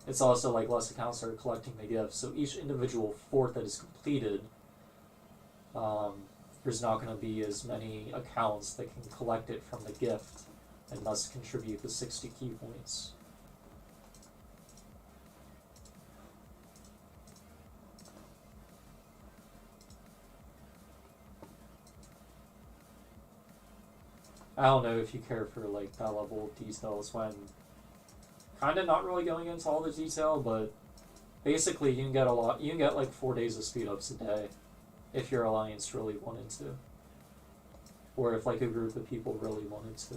it's also like less accounts are collecting the gifts. So each individual fort that is completed, there's not going to be as many accounts that can collect it from the gift and thus contribute the 60 key points. I don't know if you care for like that level of details when kind of not really going into all the detail, but basically you can get a lot. You can get like 4 days of speed ups a day if your alliance really wanted to, or if like a group of people really wanted to.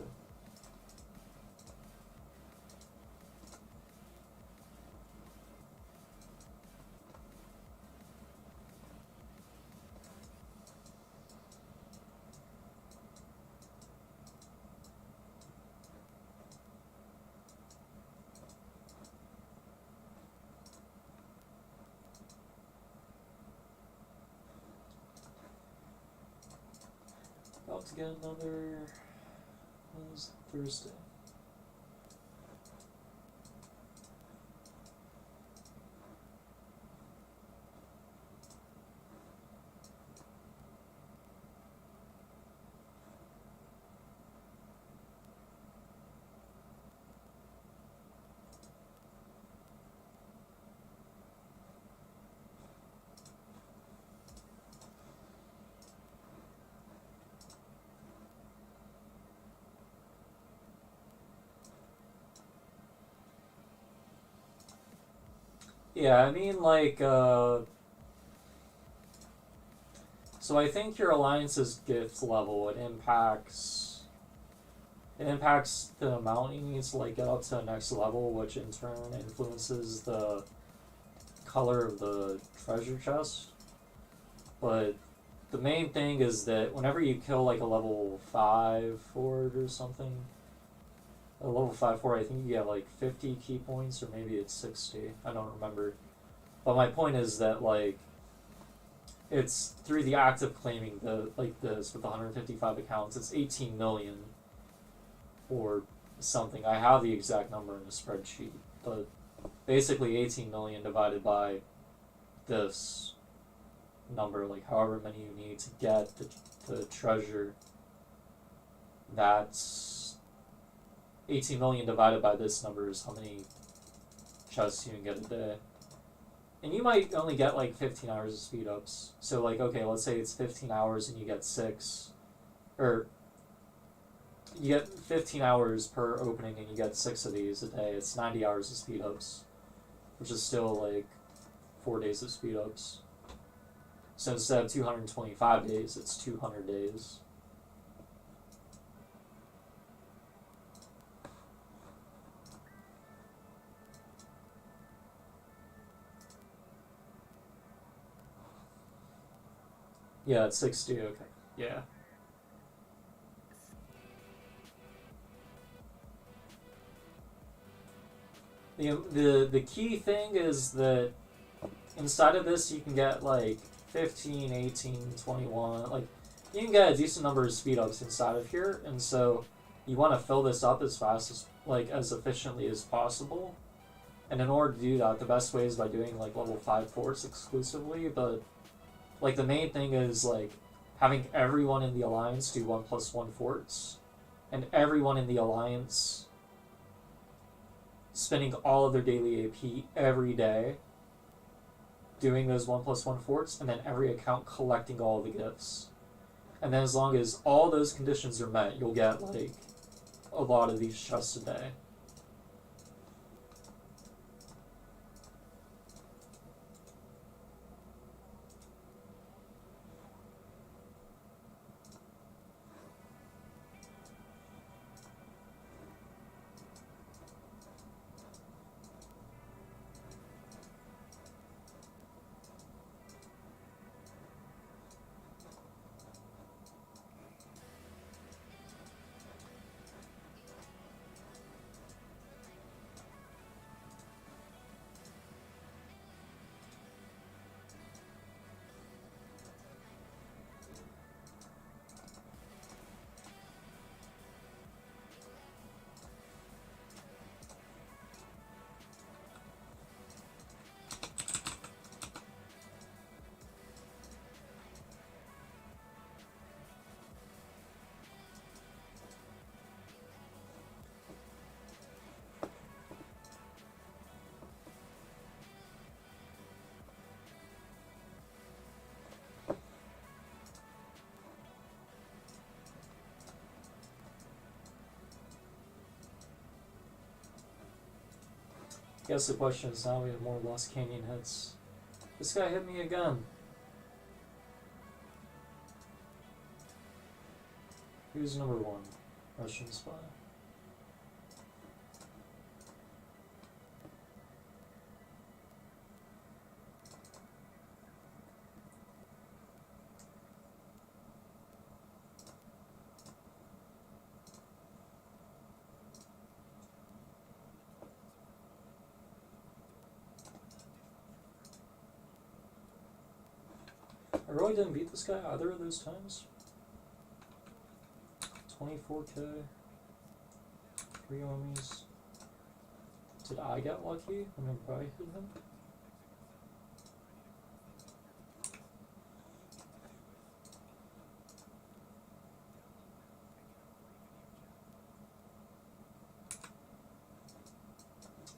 About to get another Thursday. Yeah, I mean, like, so I think your alliance's gift level, it impacts the amount you need to, like, get up to the next level, which in turn influences the color of the treasure chest. But the main thing is that whenever you kill, like, a level 5 fort or something, a level 5 fort, I think you get, like, 50 key points, or maybe it's 60. I don't remember. But my point is that, like, it's through the act of claiming like this with 155 accounts, it's 18 million or something. I have the exact number in the spreadsheet, but basically 18 million divided by this number, like however many you need to get the treasure, that's 18 million divided by this number is how many chests you can get a day. And you might only get like 15 hours of speed ups. So like, okay, let's say it's 15 hours and you get 6, or you get 15 hours per opening and you get 6 of these a day. It's 90 hours of speed ups, which is still like 4 days of speed ups. So instead of 225 days, it's 200 days. Yeah, it's 60, okay. Yeah. The key thing is that inside of this you can get like 15, 18, 21, like you can get a decent number of speed ups inside of here, and so you want to fill this up as fast as, like, as efficiently as possible. And in order to do that, the best way is by doing like level 5 forts exclusively, but like the main thing is like having everyone in the alliance do 1+1 forts, and everyone in the alliance spending all of their daily AP every day doing those 1+1 forts, and then every account collecting all of the gifts. And then as long as all those conditions are met, you'll get like a lot of these chests a day. guess the question is now we have more Lost Canyon hits. This guy hit me again. Who's number 1? Russian spy. I really didn't beat this guy either of those times. 24k. 3 armies. Did I get lucky? I mean, probably hit him.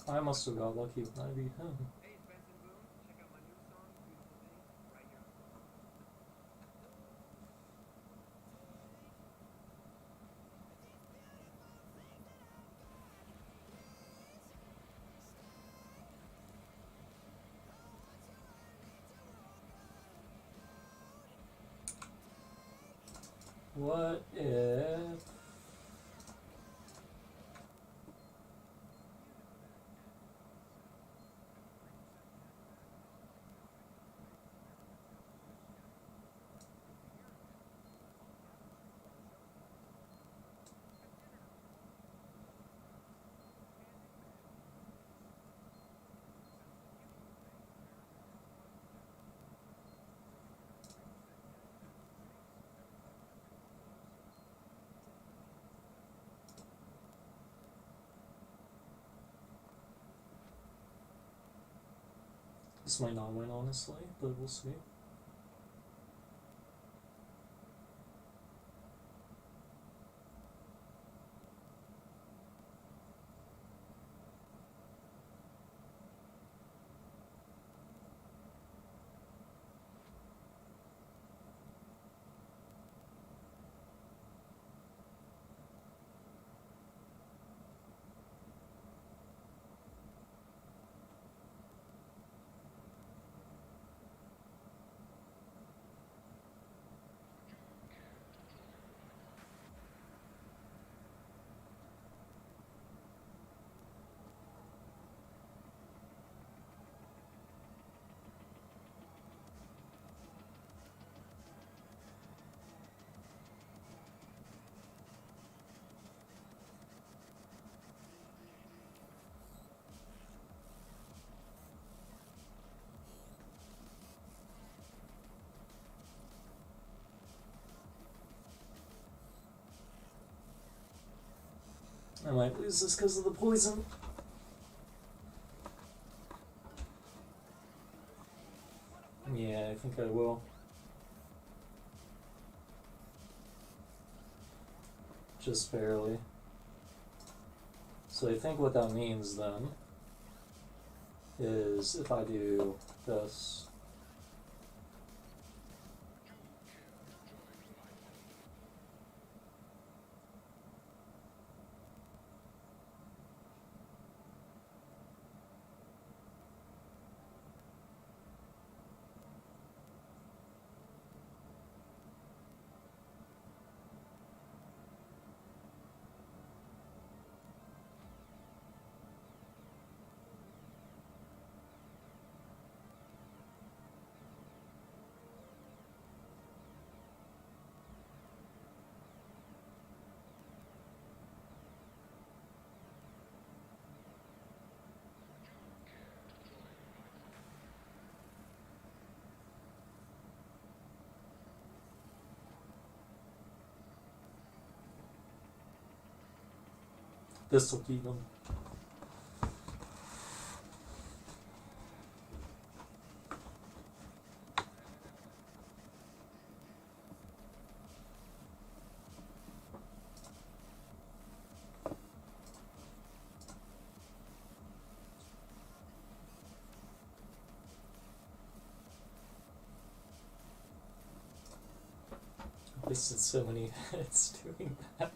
I must have got lucky when I beat him. What if... This might not win, honestly, but we'll see. I might lose this because of the poison. Yeah, I think I will. Just barely. So I think what that means then is if I do this, this will keep them. I wasted so many hits doing that.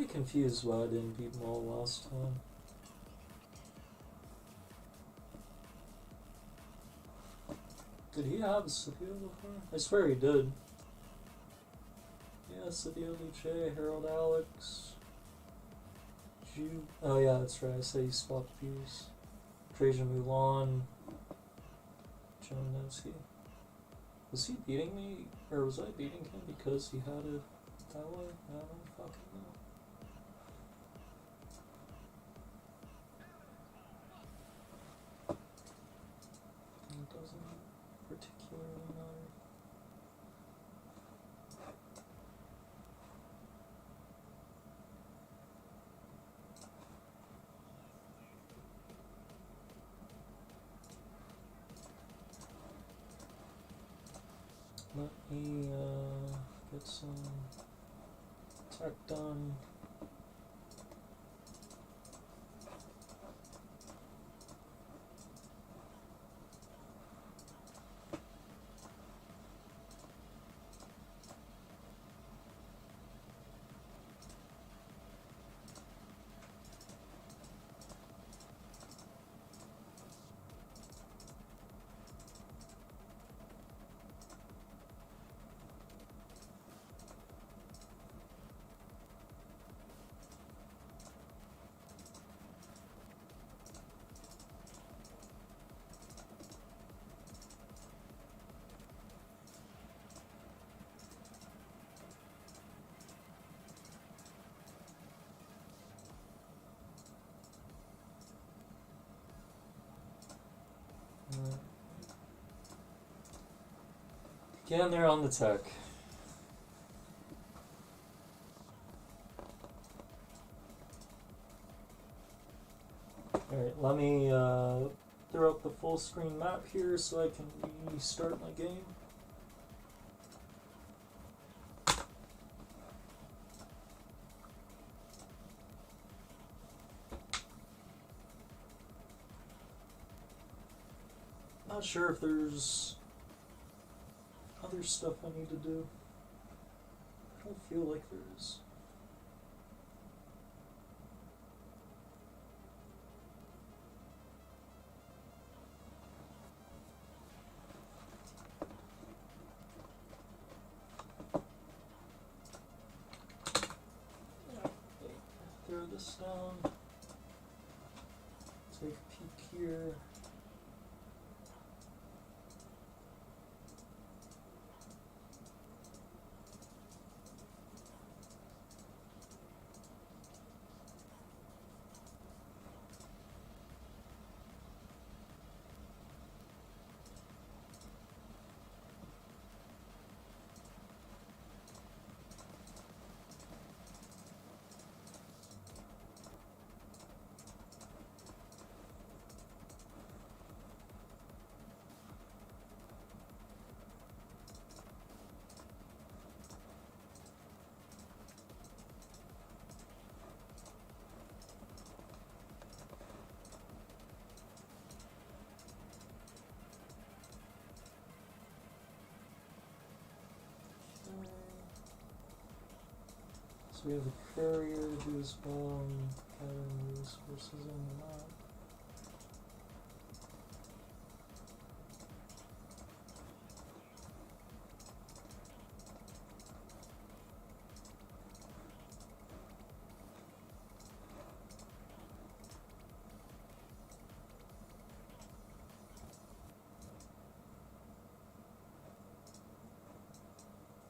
really confused why I didn't beat them all last time. Did he have Sadio before? I swear he did. Yeah, Sadio Luce, Harold Alex, Ju. Oh yeah, that's right. I said he swapped views. Trajan Mulan, Jonesy. Was he beating me, or was I beating him because he had it that way? I don't fucking know. It doesn't particularly matter. Let me get some tech done. Getting there on the tech. Alright, let me throw up the full screen map here so I can restart my game. Not sure if there's other stuff I need to do. I don't feel like there is. Throw this down. Take a peek here. So we have a courier who's gathering resources on the map.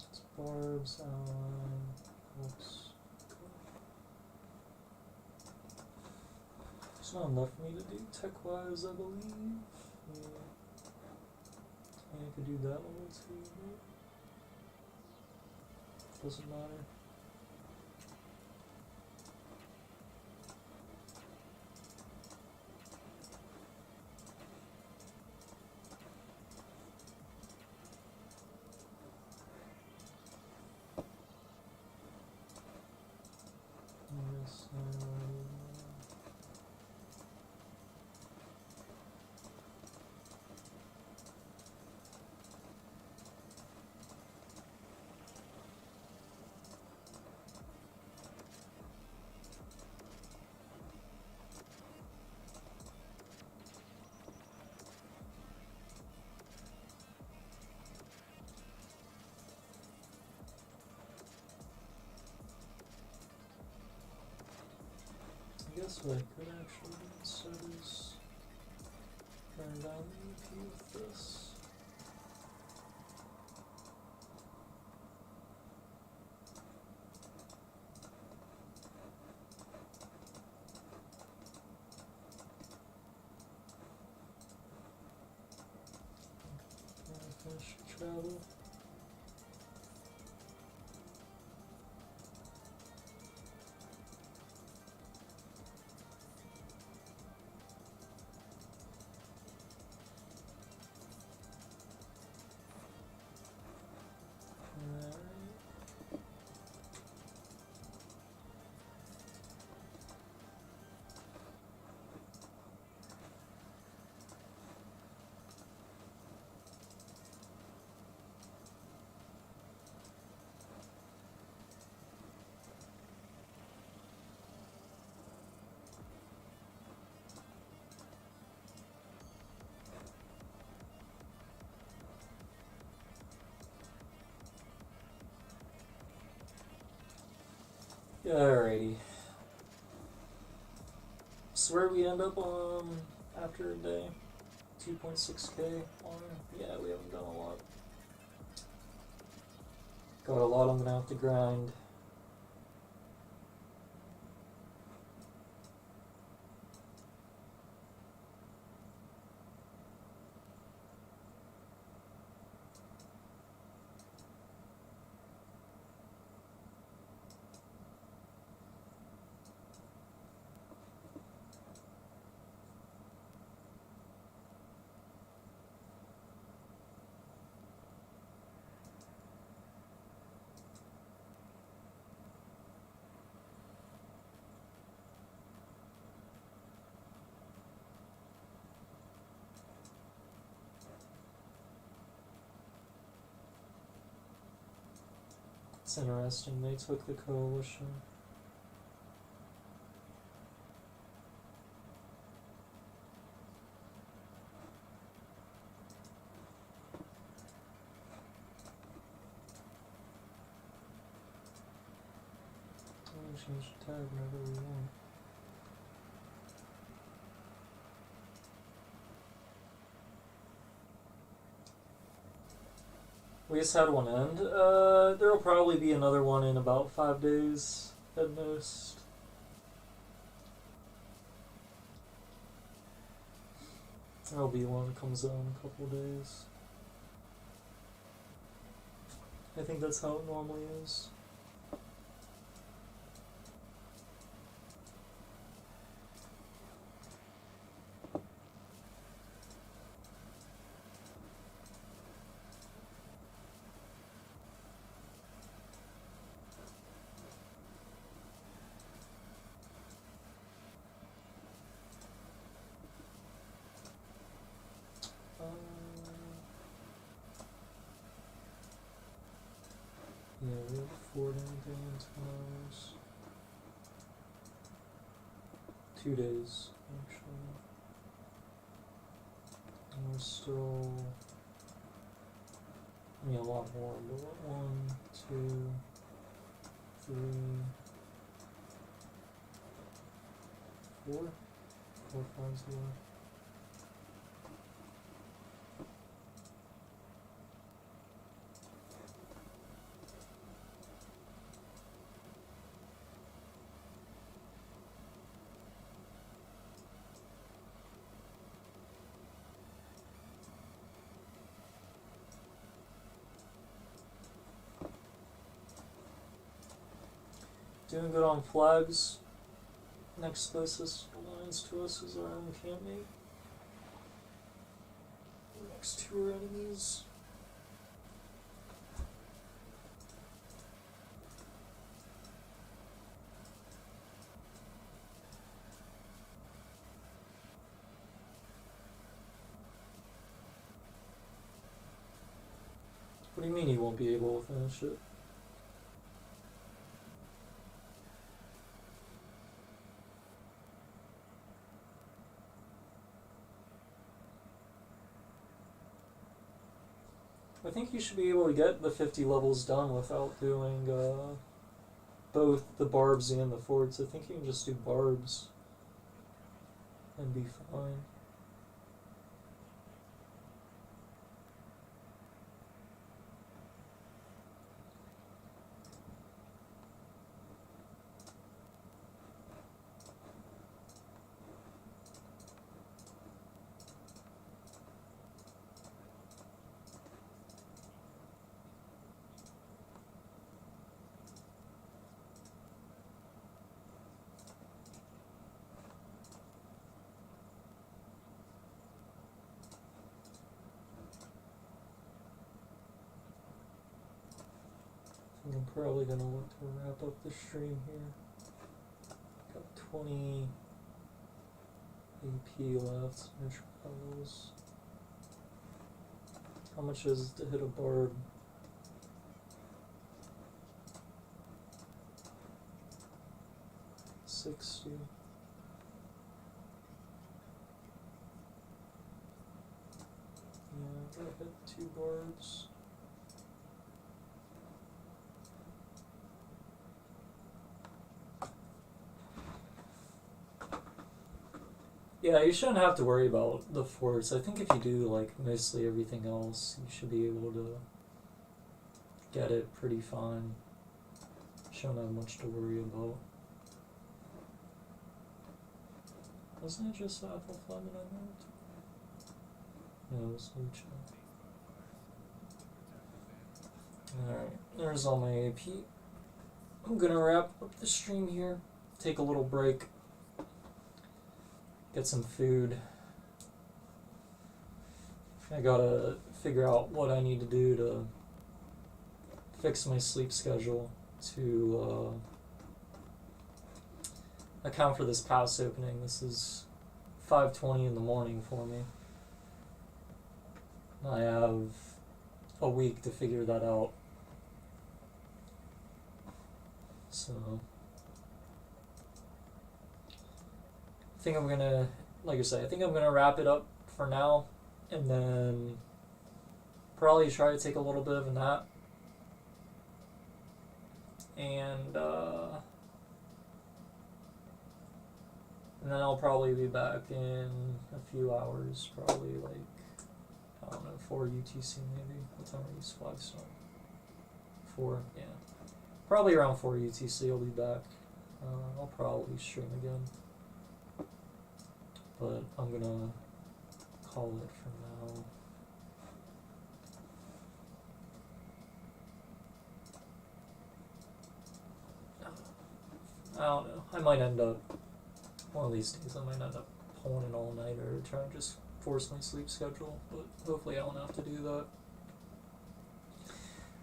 It's Barb's ally. There's not enough for me to do tech-wise, I believe. Yeah. I could do that level too. Doesn't matter. Yes, guess what I could actually do instead is turn down the EP with this. Finish travel. Alrighty. So where we end up on after a day? 2.6k on? Yeah, we haven't done a lot. Got a lot I'm gonna have to grind. It's interesting, they took the coalition. We can change the tag whenever we want. We just had one end. There'll probably be another one in about 5 days at most. There'll be one that comes out in a couple of days. I think that's how it normally is. Yeah, we have a 4 day in tomorrow's 2 days, actually. And we're still, I mean, a lot more, but what, 1, 2, 3, 4? 4 finds left. Doing good on flags. Next closest alliance to us is our own campmate. The next 2 are enemies. What do you mean he won't be able to finish it? I think you should be able to get the 50 levels done without doing both the barbs and the forts. I think you can just do barbs. and be fine. I'm probably gonna look to wrap up the stream here. Got 20 AP left. Measure levels. How much is it to hit a Barb? 60. Yeah, I gotta hit 2 Barbs. Yeah, you shouldn't have to worry about the forts. I think if you do like mostly everything else, you should be able to get it pretty fine. Shouldn't have much to worry about. Wasn't it just Apple Fleming on there? No, it was Lucha. Alright, there's all my AP. I'm gonna wrap up the stream here. Take a little break. Get some food. I gotta figure out what I need to do to fix my sleep schedule to account for this pass opening. This is 5:20 in the morning for me. I have a week to figure that out. So I think I'm gonna, like I say, I think I'm gonna wrap it up for now, and then probably try to take a little bit of a nap, and then I'll probably be back in a few hours, probably like, I don't know, 4 UTC maybe. What time are these flags start? 4, yeah. Probably around 4 UTC I'll be back. I'll probably stream again. But I'm gonna call it for now. I don't know. I might end up, one of these days, I might end up pulling an all-nighter or trying to just force my sleep schedule, but hopefully I don't have to do that.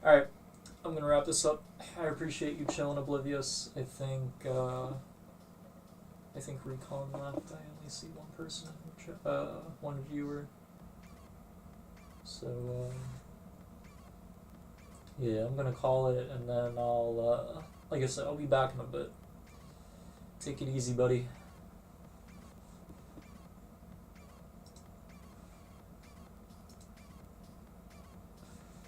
Alright, I'm gonna wrap this up. I appreciate you chilling, Oblivious. I think Recon left. I only see one person, one viewer. So, yeah, I'm gonna call it, and then I'll, like I said, I'll be back in a bit. Take it easy, buddy.